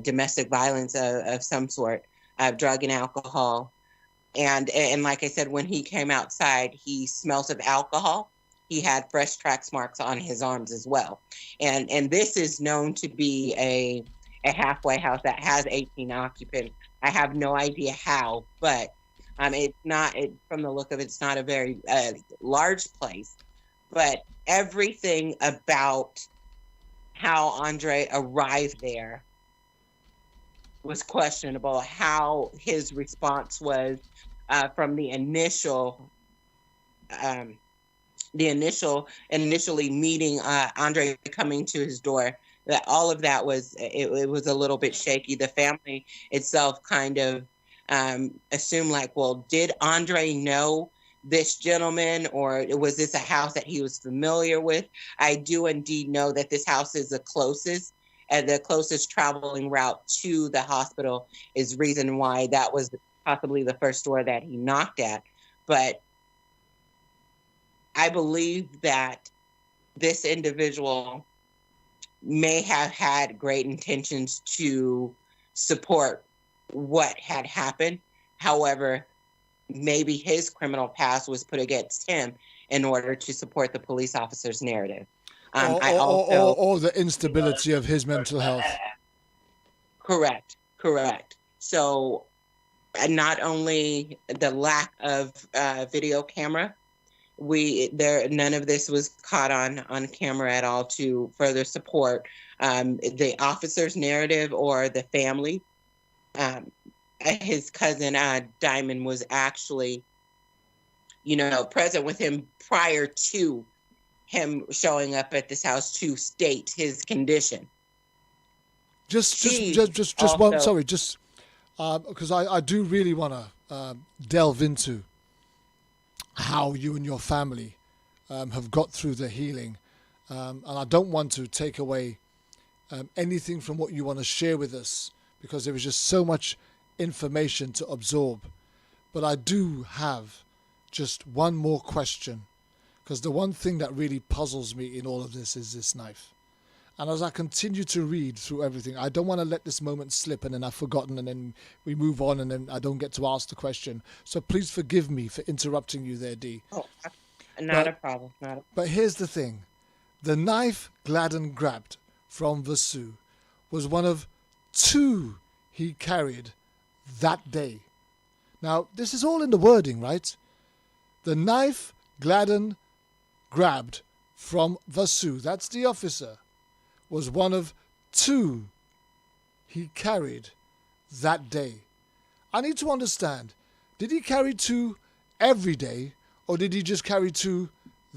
domestic violence of some sort, drug and alcohol. And like I said, when he came outside, he smelt of alcohol. He had fresh track marks on his arms as well. And this is known to be a halfway house that has 18 occupants. I have no idea how, but it's not, from the look of it, it's not a very large place. But everything about how Andre arrived there was questionable. How his response was from the initially meeting Andre coming to his door, that all of that was, it was a little bit shaky. The family itself kind of assumed, like, well, did Andre know this gentleman, or was this a house that he was familiar with? I do indeed know that this house is the closest traveling route to the hospital, is reason why that was possibly the first door that he knocked at. But I believe that this individual may have had great intentions to support what had happened. However, maybe his criminal past was put against him in order to support the police officer's narrative. Or the instability of his mental health. Correct. So not only the lack of video camera, none of this was caught on camera at all to further support the officer's narrative or the family. His cousin Diamond was actually, present with him prior to him showing up at this house to state his condition. Just one. Sorry, just because I do really want to delve into how you and your family have got through the healing, and I don't want to take away anything from what you want to share with us, because there was just so much information to absorb. But I do have just one more question, because the one thing that really puzzles me in all of this is this knife. And as I continue to read through everything, I don't want to let this moment slip and then I've forgotten and then we move on and then I don't get to ask the question. So please forgive me for interrupting you there, Dee. Oh, not a problem. But here's the thing. The knife Gladden grabbed from Vasu was one of 2 he carried that day. Now, this is all in the wording, right? The knife Gladden grabbed from Vasu, that's the officer, was one of 2 he carried that day. I need to understand, did he carry 2 every day, or did he just carry 2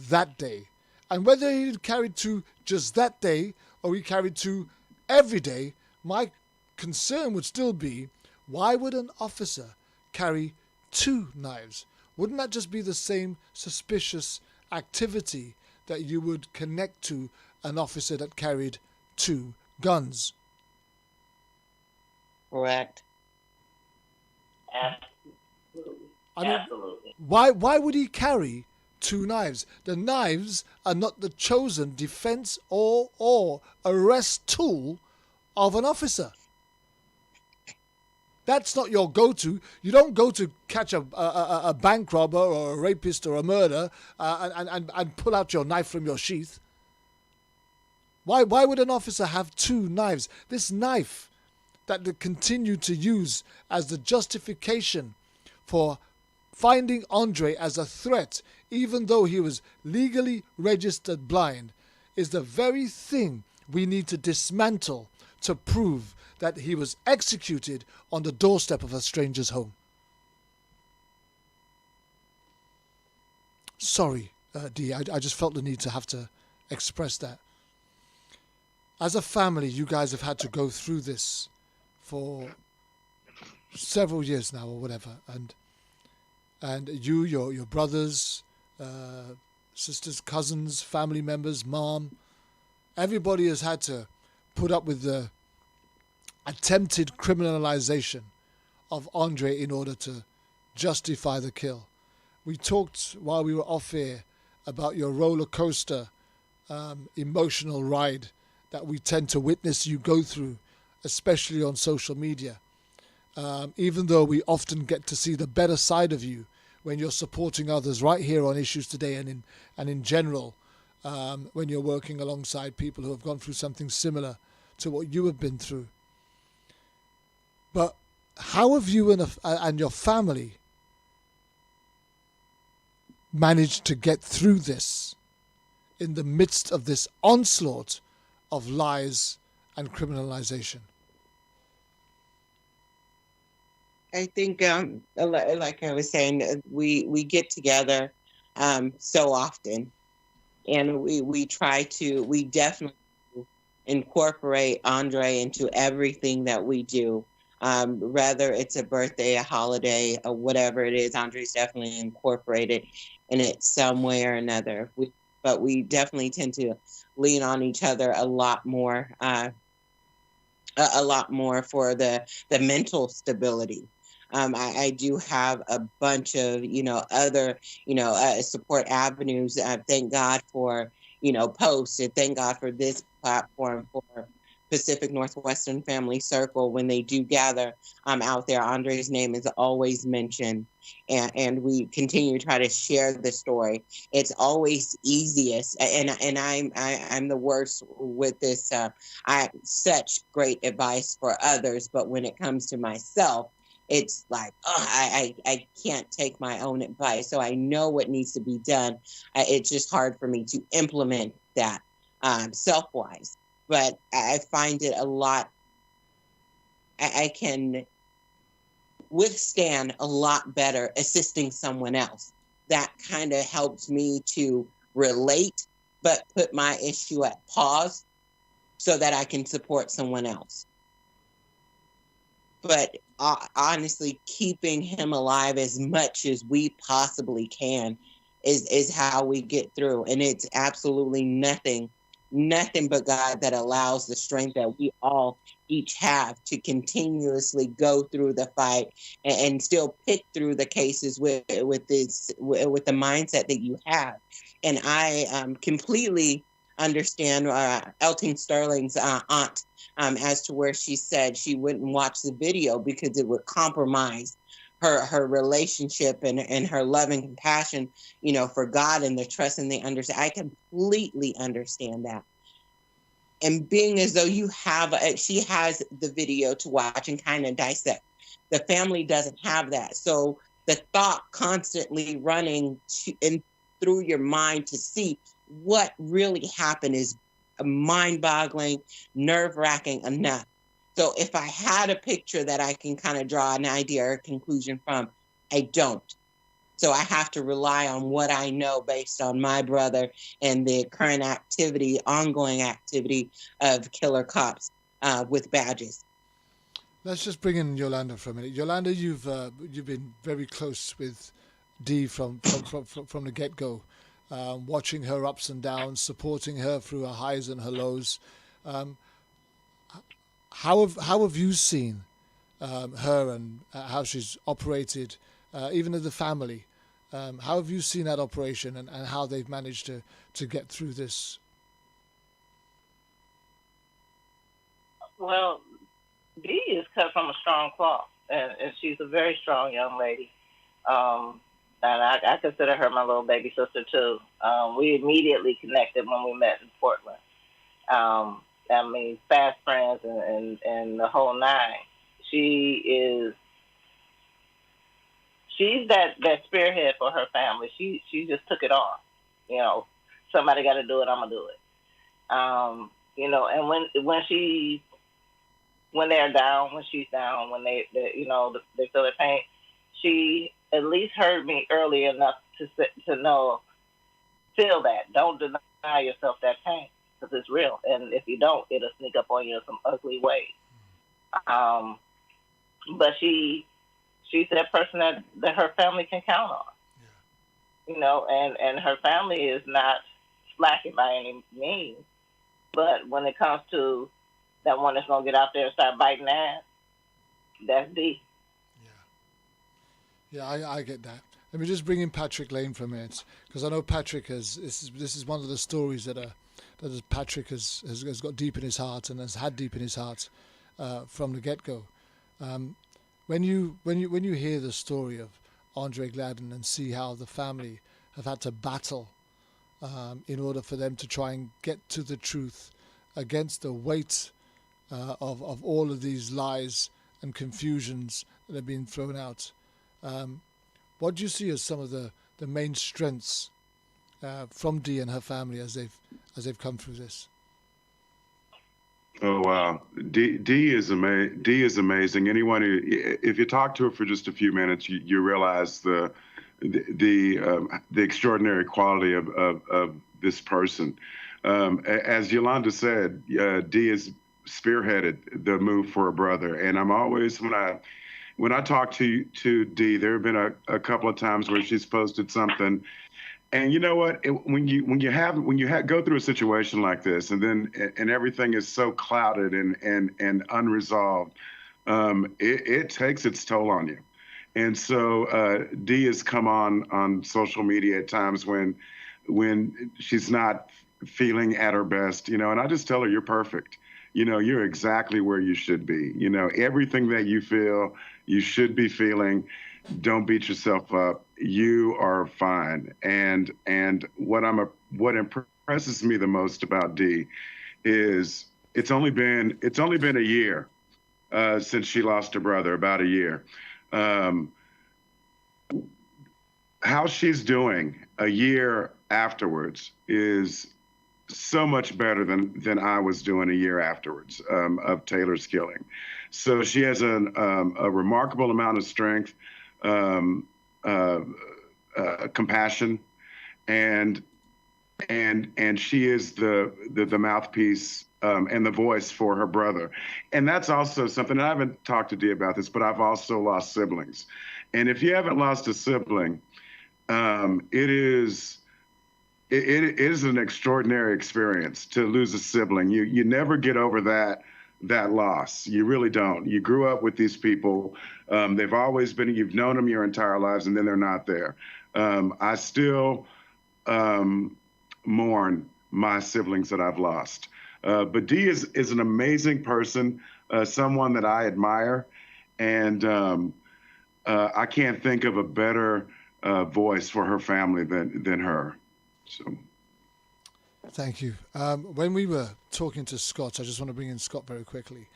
that day? And whether he carried 2 just that day, or he carried 2 every day, my concern would still be, why would an officer carry 2 knives? Wouldn't that just be the same suspicious activity that you would connect to an officer that carried 2 guns? Correct. Absolutely. I mean, Absolutely. why would he carry 2 knives? The knives are not the chosen defense or arrest tool of an officer. That's not your go-to. You don't go to catch a bank robber or a rapist or a murderer and pull out your knife from your sheath. Why would an officer have 2 knives? This knife that they continue to use as the justification for finding Andre as a threat, even though he was legally registered blind, is the very thing we need to dismantle to prove that he was executed on the doorstep of a stranger's home. Sorry, Dee, I just felt the need to have to express that. As a family, you guys have had to go through this for several years now or whatever, and you, your brothers, sisters, cousins, family members, mom, everybody has had to put up with the attempted criminalization of Andre in order to justify the kill. We talked while we were off air about your roller coaster emotional ride that we tend to witness you go through, especially on social media. Even though we often get to see the better side of you when you're supporting others right here on Issues Today and in general, when you're working alongside people who have gone through something similar to what you have been through. But how have you and your family managed to get through this in the midst of this onslaught of lies and criminalization? I think, like I was saying, we get together so often, and we definitely incorporate Andre into everything that we do. Whether it's a birthday, a holiday, or whatever it is, Andre's definitely incorporated in it some way or another. But we definitely tend to lean on each other a lot more for the mental stability. I do have a bunch of, other, support avenues. Thank God for, posts, and thank God for this platform for Pacific Northwestern Family Circle. When they do gather out there, Andre's name is always mentioned, and we continue to try to share the story. It's always easiest, and I'm the worst with this. I have such great advice for others, but when it comes to myself, it's like, I can't take my own advice. So I know what needs to be done. It's just hard for me to implement that self-wise. But I find it a lot, I can withstand a lot better assisting someone else. That kind of helps me to relate, but put my issue at pause so that I can support someone else. But honestly, keeping him alive as much as we possibly can is how we get through. And it's absolutely nothing nothing but God that allows the strength that we all each have to continuously go through the fight and still pick through the cases with the mindset that you have. And I completely understand Elton Sterling's aunt as to where she said she wouldn't watch the video because it would compromise her relationship and her love and compassion, for God and the trust and the understand. I completely understand that. And being as though she has the video to watch and kind of dissect. The family doesn't have that. So the thought constantly running through your mind to see what really happened is mind-boggling, nerve-wracking enough. So if I had a picture that I can kind of draw an idea or a conclusion from, I don't. So I have to rely on what I know based on my brother and the current ongoing activity of killer cops with badges. Let's just bring in Yolanda for a minute. Yolanda, you've been very close with Dee from the get-go, watching her ups and downs, supporting her through her highs and her lows. How have you seen her and how she's operated, even as a family? How have you seen that operation and how they've managed to get through this? Well, Dee is cut from a strong cloth, and she's a very strong young lady. And I consider her my little baby sister, too. We immediately connected when we met in Portland. Fast friends and the whole nine. She's that spearhead for her family. She just took it on. Somebody got to do it. I'm gonna do it. And when they're down, when she's down, when they feel their pain, she at least heard me early enough to know, feel that. Don't deny yourself that pain. Because it's real, and if you don't, it'll sneak up on you in some ugly ways. But she's that person that her family can count on. Yeah. And her family is not slacking by any means. But when it comes to that one that's gonna get out there and start biting ass, that's Dee. Yeah, I get that. Let me just bring in Patrick Lane for a minute, because I know Patrick this is one of the stories that Patrick has got deep in his heart and has had deep in his heart from the get-go. When you hear the story of Andre Gladden and see how the family have had to battle in order for them to try and get to the truth against the weight of all of these lies and confusions that have been thrown out, what do you see as some of the main strengths from Dee and her family as they've come through this? Oh wow, Dee is amazing. Anyone who, if you talk to her for just a few minutes, you realize the extraordinary quality of this person. As Yolanda said, Dee has spearheaded the move for her brother, and I'm always when I talk to Dee, there have been a couple of times where she's posted something. And you know what? When you go through a situation like this, and everything is so clouded and unresolved, it takes its toll on you. And so Dee has come on social media at times when she's not feeling at her best, and I just tell her, you're perfect. You're exactly where you should be. Everything that you feel, you should be feeling. Don't beat yourself up. You are fine. And what impresses me the most about Dee is it's only been a year since she lost her brother, about a year. How she's doing a year afterwards is so much better than I was doing a year afterwards of Taylor's killing. So she has a remarkable amount of strength, compassion, and she is the mouthpiece and the voice for her brother. And that's also something, I haven't talked to Dee about this, but I've also lost siblings. And if you haven't lost a sibling, it is it is an extraordinary experience to lose a sibling. You never get over that loss. You really don't. You grew up with these people. They've always been, you've known them your entire lives, and then they're not there. I still mourn my siblings that I've lost. But Dee is an amazing person, someone that I admire, and I can't think of a better voice for her family than her. So, thank you. When we were talking to Scott, I just want to bring in Scott very quickly.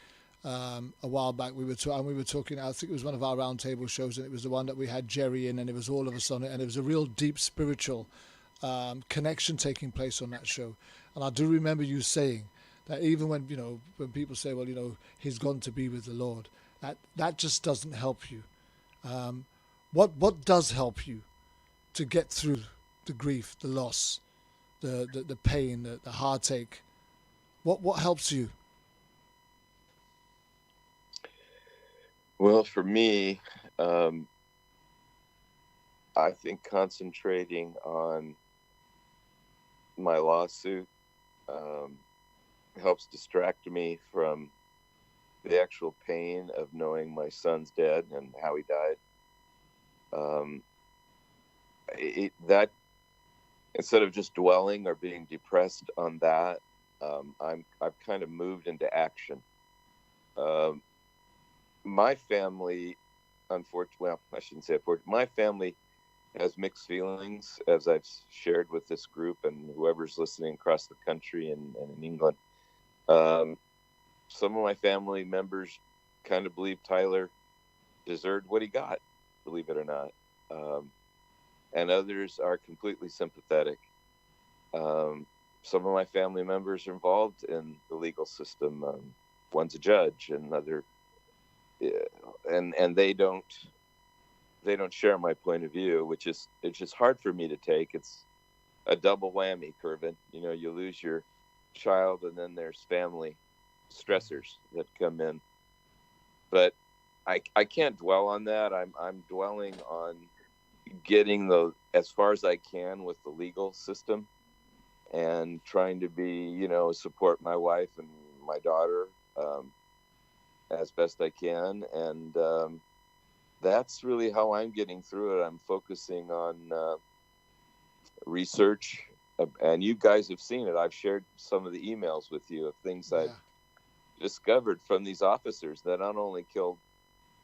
A while back, we were talking. I think it was one of our roundtable shows, and it was the one that we had Jerry in, and it was all of us on it, and it was a real deep spiritual connection taking place on that show. And I do remember you saying that even when when people say, well, he's gone to be with the Lord, that just doesn't help you. What does help you to get through the grief, the loss, the pain, the heartache? What helps you? Well, for me, I think concentrating on my lawsuit helps distract me from the actual pain of knowing my son's dead and how he died. That instead of just dwelling or being depressed on that, I've kind of moved into action. My family, unfortunately, well, I shouldn't say unfortunately, my family has mixed feelings, as I've shared with this group and whoever's listening across the country and in England. Some of my family members kind of believe Tyler deserved what he got, believe it or not. And others are completely sympathetic. Some of my family members are involved in the legal system. One's a judge, and and they don't share my point of view, which is it's just hard for me to take. It's a double whammy, Kervin. You lose your child, and then there's family stressors that come in. But I can't dwell on that. I'm dwelling on getting as far as I can with the legal system, and trying to be, support my wife and my daughter as best I can. And that's really how I'm getting through it. I'm focusing on research, and you guys have seen it. I've shared some of the emails with you of things I've discovered from these officers that not only killed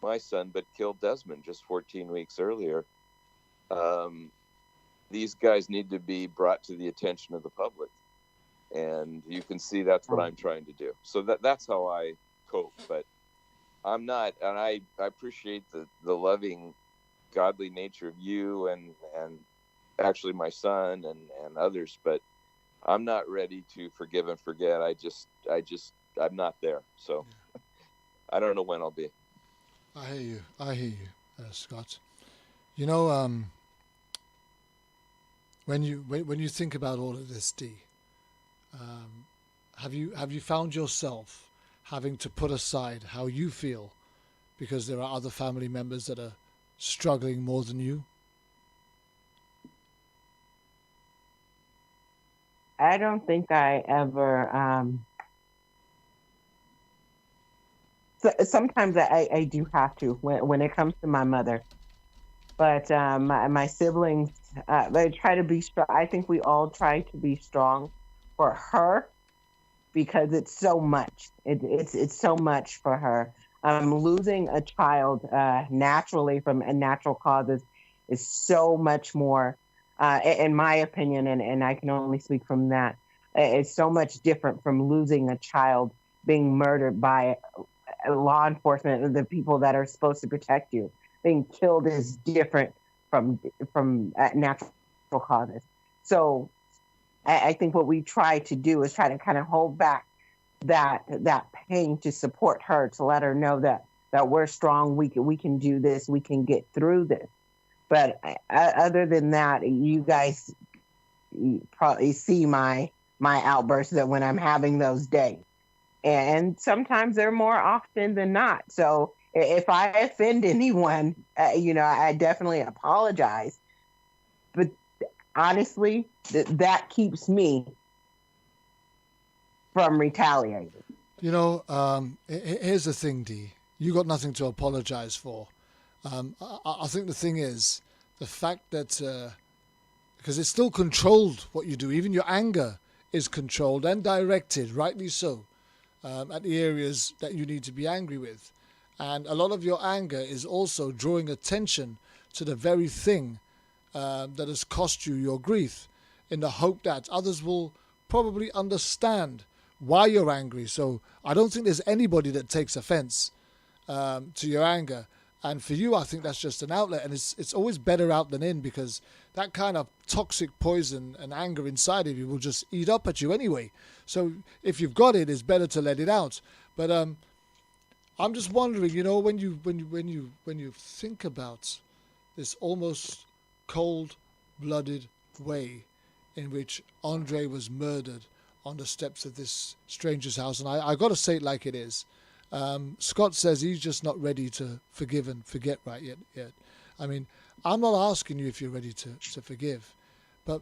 my son, but killed Desmond just 14 weeks earlier. These guys need to be brought to the attention of the public. And you can see that's what I'm trying to do. So that's how I cope. But I'm not, and I appreciate the loving, godly nature of you and actually my son and others, but I'm not ready to forgive and forget. I'm not there. So I don't know when I'll be. I hear you, Scott. When you think about all of this, Dee, have you found yourself having to put aside how you feel because there are other family members that are struggling more than you? I don't think I ever. Sometimes I do have to when it comes to my mother, but my siblings, they try to be strong. I think we all try to be strong for her because it's so much. It's so much for her. Losing a child naturally from natural causes is so much more, in my opinion, and I can only speak from that. It's so much different from losing a child being murdered by law enforcement, the people that are supposed to protect you. Being killed is different from natural causes. So I think what we try to do is try to kind of hold back that pain to support her, to let her know that we're strong, we can do this, we can get through this. But other than that, you guys probably see my outbursts that when I'm having those days. And sometimes they're more often than not. So if I offend anyone, I definitely apologize. But honestly, that keeps me from retaliating. You know, here's the thing, Dee. You got nothing to apologize for. I think the thing is the fact that because it's still controlled what you do. Even your anger is controlled and directed, rightly so, at the areas that you need to be angry with. And a lot of your anger is also drawing attention to the very thing that has cost you your grief, in the hope that others will probably understand why you're angry. So I don't think there's anybody that takes offense to your anger. And for you, I think that's just an outlet. And it's always better out than in, because that kind of toxic poison and anger inside of you will just eat up at you anyway. So if you've got it, it's better to let it out. But I'm just wondering, you know, when you think about this almost cold-blooded way in which Andre was murdered on the steps of this stranger's house, and I got to say it like it is. Scott says he's just not ready to forgive and forget right yet. I mean, I'm not asking you if you're ready to forgive, but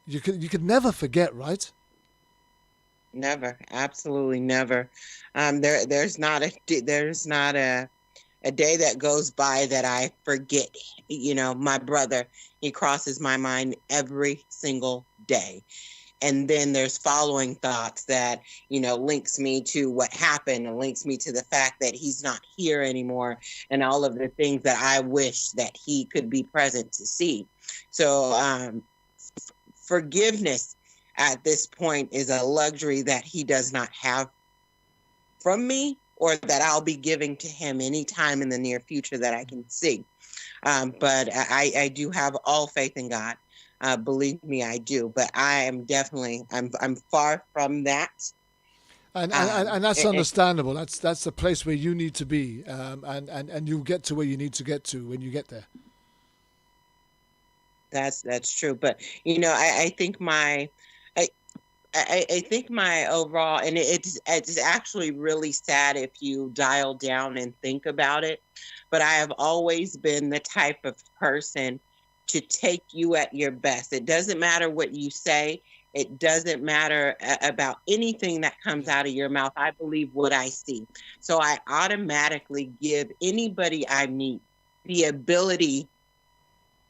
you could never forget, right? Never, absolutely never. There's not a day that goes by that I forget. You know, my brother, he crosses my mind every single day. And then there's following thoughts that, you know, links me to what happened and links me to the fact that he's not here anymore and all of the things that I wish that he could be present to see. So forgiveness at this point is a luxury that he does not have from me, or that I'll be giving to him anytime in the near future that I can see. But I do have all faith in God. Believe me, I do. But I am definitely, I'm far from that. And that's understandable. That's the place where you need to be. And you'll get to where you need to get to when you get there. That's true. But, you know, I think my overall, and it's actually really sad if you dial down and think about it, but I have always been the type of person to take you at your best. It doesn't matter what you say. It doesn't matter about anything that comes out of your mouth. I believe what I see. So I automatically give anybody I meet the ability,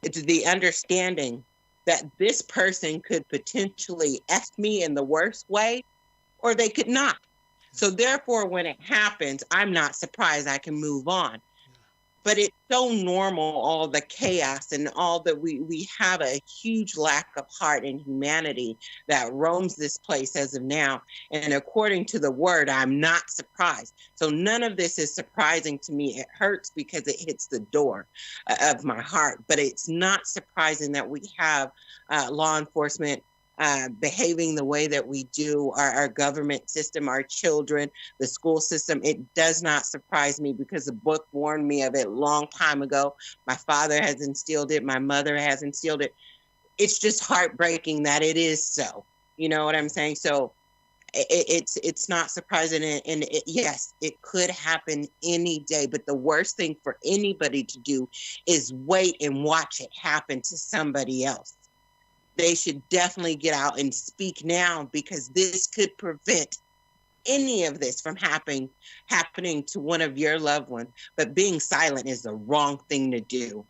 the understanding that this person could potentially F me in the worst way, or they could not. So therefore, when it happens, I'm not surprised. I can move on. But it's so normal, all the chaos and all that we have a huge lack of heart and humanity that roams this place as of now. And according to the word, I'm not surprised. So none of this is surprising to me. It hurts because it hits the door of my heart. But it's not surprising that we have law enforcement behaving the way that we do, our government system, our children, the school system. It does not surprise me because the book warned me of it a long time ago. My father has instilled it. My mother has instilled it. It's just heartbreaking that it is so. You know what I'm saying? So it's not surprising. And yes, it could happen any day. But the worst thing for anybody to do is wait and watch it happen to somebody else. They should definitely get out and speak now, because this could prevent any of this from happening to one of your loved ones. But being silent is the wrong thing to do.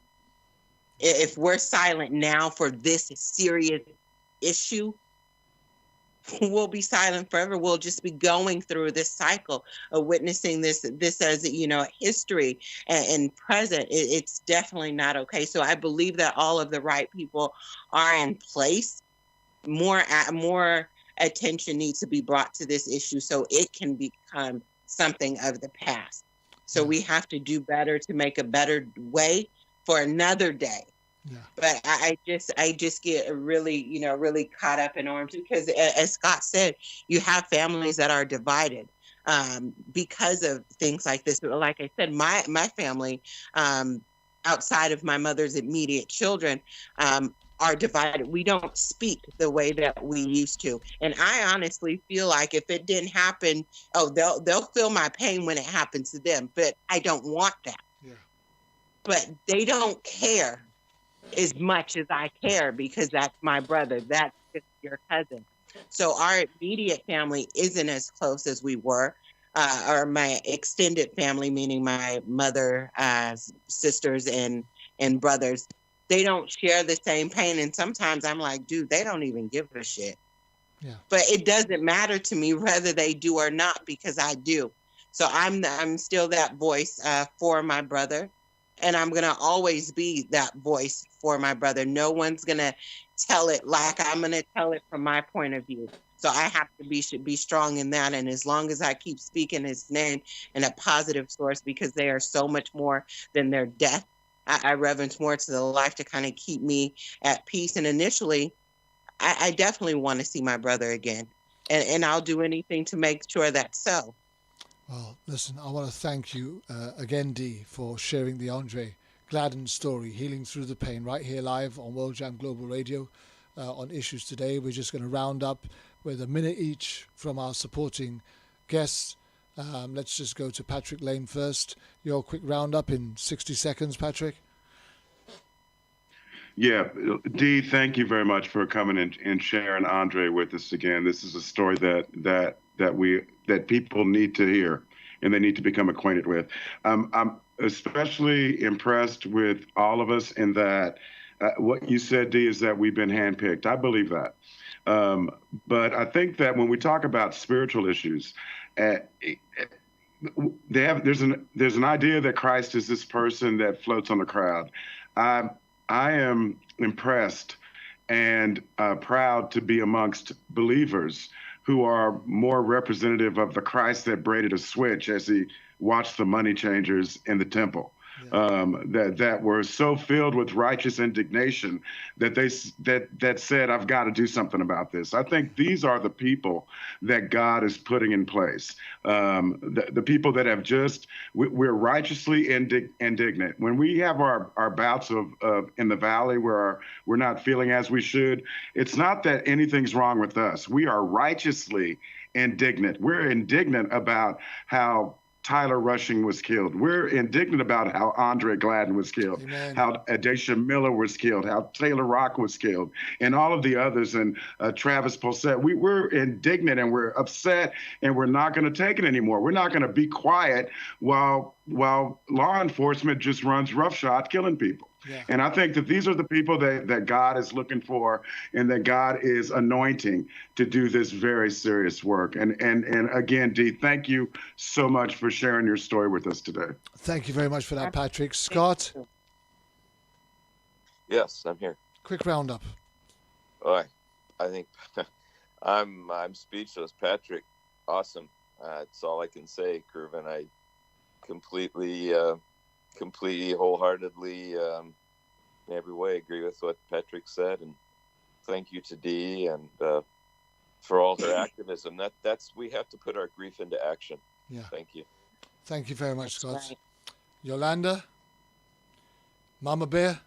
If we're silent now for this serious issue, we'll be silent forever. We'll just be going through this cycle of witnessing this as, you know, history and present. It's definitely not okay. So I believe that all of the right people are in place. More attention needs to be brought to this issue so it can become something of the past. So we have to do better to make a better way for another day. Yeah. But I just get really caught up in arms because, as Scott said, you have families that are divided because of things like this. But like I said, my family, outside of my mother's immediate children, are divided. We don't speak the way that we used to. And I honestly feel like if it didn't happen, they'll feel my pain when it happens to them. But I don't want that. Yeah. But they don't care as much as I care because that's my brother. That's just your cousin. So our immediate family isn't as close as we were. Or my extended family, meaning my mother, sisters, and brothers, they don't share the same pain. And sometimes I'm like, dude, they don't even give a shit. Yeah. But it doesn't matter to me whether they do or not because I do. So I'm still that voice for my brother, and I'm gonna always be that voice for my brother. No one's gonna tell it like I'm gonna tell it from my point of view. So I have to should be strong in that. And as long as I keep speaking his name in a positive source, because they are so much more than their death, I reverence more to the life to kind of keep me at peace. And initially, I definitely want to see my brother again. And I'll do anything to make sure that's so. Well, listen, I want to thank you again, Dee, for sharing the Andre Gladden story, Healing Through the Pain, right here live on World Jam Global Radio on Issues Today. We're just going to round up with a minute each from our supporting guests. Let's just go to Patrick Lane first. Your quick roundup in 60 seconds, Patrick. Yeah, Dee, thank you very much for coming and sharing Andre with us again. This is a story that people need to hear and they need to become acquainted with. I'm especially impressed with all of us in that what you said, Dee, is that we've been handpicked. I believe that. But I think that when we talk about spiritual issues, there's an idea that Christ is this person that floats on the crowd. I am impressed and proud to be amongst believers who are more representative of the Christ that braided a switch as he watched the money changers in the temple. That were so filled with righteous indignation that said, I've got to do something about this. I think these are the people that God is putting in place. The people that have we're righteously indignant. When we have our bouts of in the valley where we're not feeling as we should, it's not that anything's wrong with us. We are righteously indignant. We're indignant about how Tyler Rushing was killed. We're indignant about how Andre Gladden was killed, how Adacia Miller was killed, how Taylor Rock was killed, and all of the others, and Travis Posset. We're indignant and we're upset, and we're not going to take it anymore. We're not going to be quiet while law enforcement just runs roughshod killing people. Yeah. And I think that these are the people that God is looking for and that God is anointing to do this very serious work. And again, Dee, thank you so much for sharing your story with us today. Thank you very much for that, Patrick. Scott? Yes, I'm here. Quick roundup. All right. I think I'm speechless. Patrick, awesome. That's all I can say, Kervin. I completely, wholeheartedly, in every way agree with what Patrick said, and thank you to Dee and for all her activism. That's we have to put our grief into action. Yeah. Thank you. Thank you very much, Scott. Right. Yolanda, Mama Bear.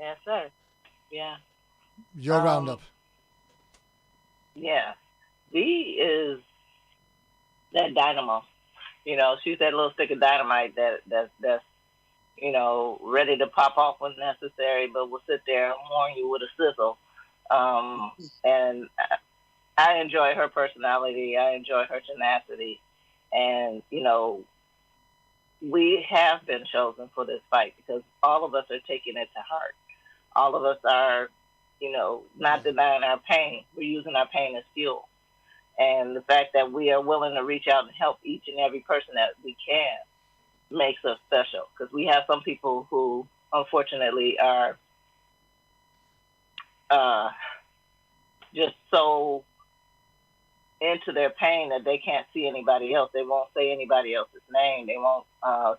Yes, sir. Yeah. Your roundup. Yeah, Dee is that dynamo. You know, she's that little stick of dynamite that's ready to pop off when necessary, but will sit there and warn you with a sizzle. And I enjoy her personality. I enjoy her tenacity. And, we have been chosen for this fight because all of us are taking it to heart. All of us are, not denying our pain. We're using our pain as fuel. And the fact that we are willing to reach out and help each and every person that we can makes us special, because we have some people who unfortunately are just so into their pain that they can't see anybody else. They won't say anybody else's name. They won't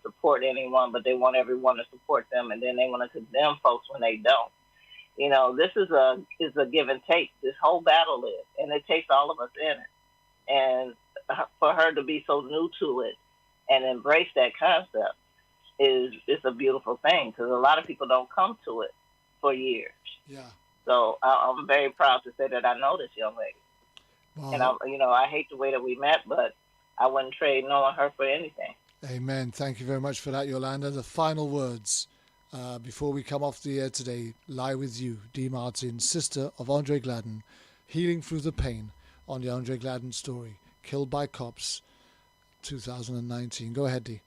support anyone, but they want everyone to support them, and then they want to condemn folks when they don't. This is a give and take. This whole battle is, and it takes all of us in it. And for her to be so new to it and embrace that concept is a beautiful thing, because a lot of people don't come to it for years. Yeah. So I'm very proud to say that I know this young lady. Wow. And I hate the way that we met, but I wouldn't trade knowing her for anything. Amen. Thank you very much for that, Yolanda. The final words Before we come off the air today, Lie With You, Dee Martin, sister of Andre Gladden, healing through the pain on the Andre Gladden story, Killed by Cops, 2019. Go ahead, Dee.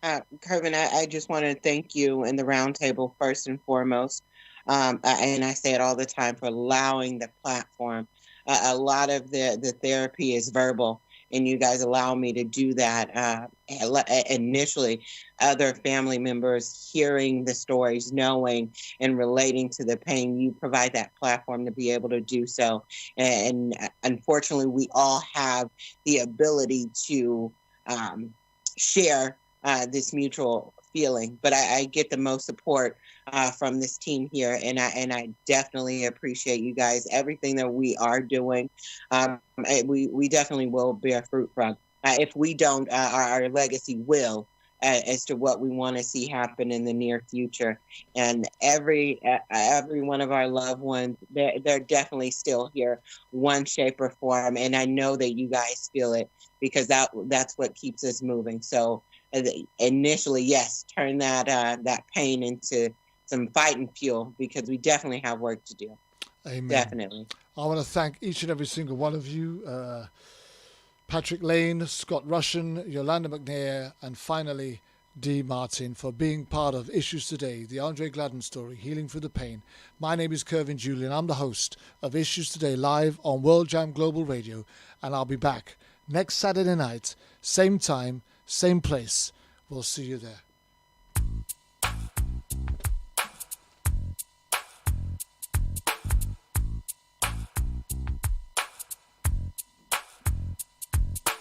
Kervin, I just want to thank you and the roundtable first and foremost. And I say it all the time, for allowing the platform. A lot of the therapy is verbal, and you guys allow me to do that. Initially, other family members hearing the stories, knowing and relating to the pain, you provide that platform to be able to do so. And unfortunately, we all have the ability to share this mutual feeling, but I get the most support from this team here, and I definitely appreciate you guys. Everything that we are doing, we definitely will bear fruit from. If we don't, our legacy will, as to what we want to see happen in the near future. And every one of our loved ones, they're definitely still here, one shape or form. And I know that you guys feel it, because that's what keeps us moving. So initially, yes, turn that pain into some fighting fuel, because we definitely have work to do. Amen. Definitely. I want to thank each and every single one of you. Patrick Lane, Scott Russian, Yolanda McNair, and finally Dee Martin, for being part of Issues Today, the Andre Gladden story, Healing Through the Pain. My name is Kervin Julien. I'm the host of Issues Today, live on World Jam Global Radio, and I'll be back next Saturday night, same time, same place. We'll see you there.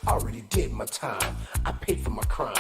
Already did my time. I paid for my crime.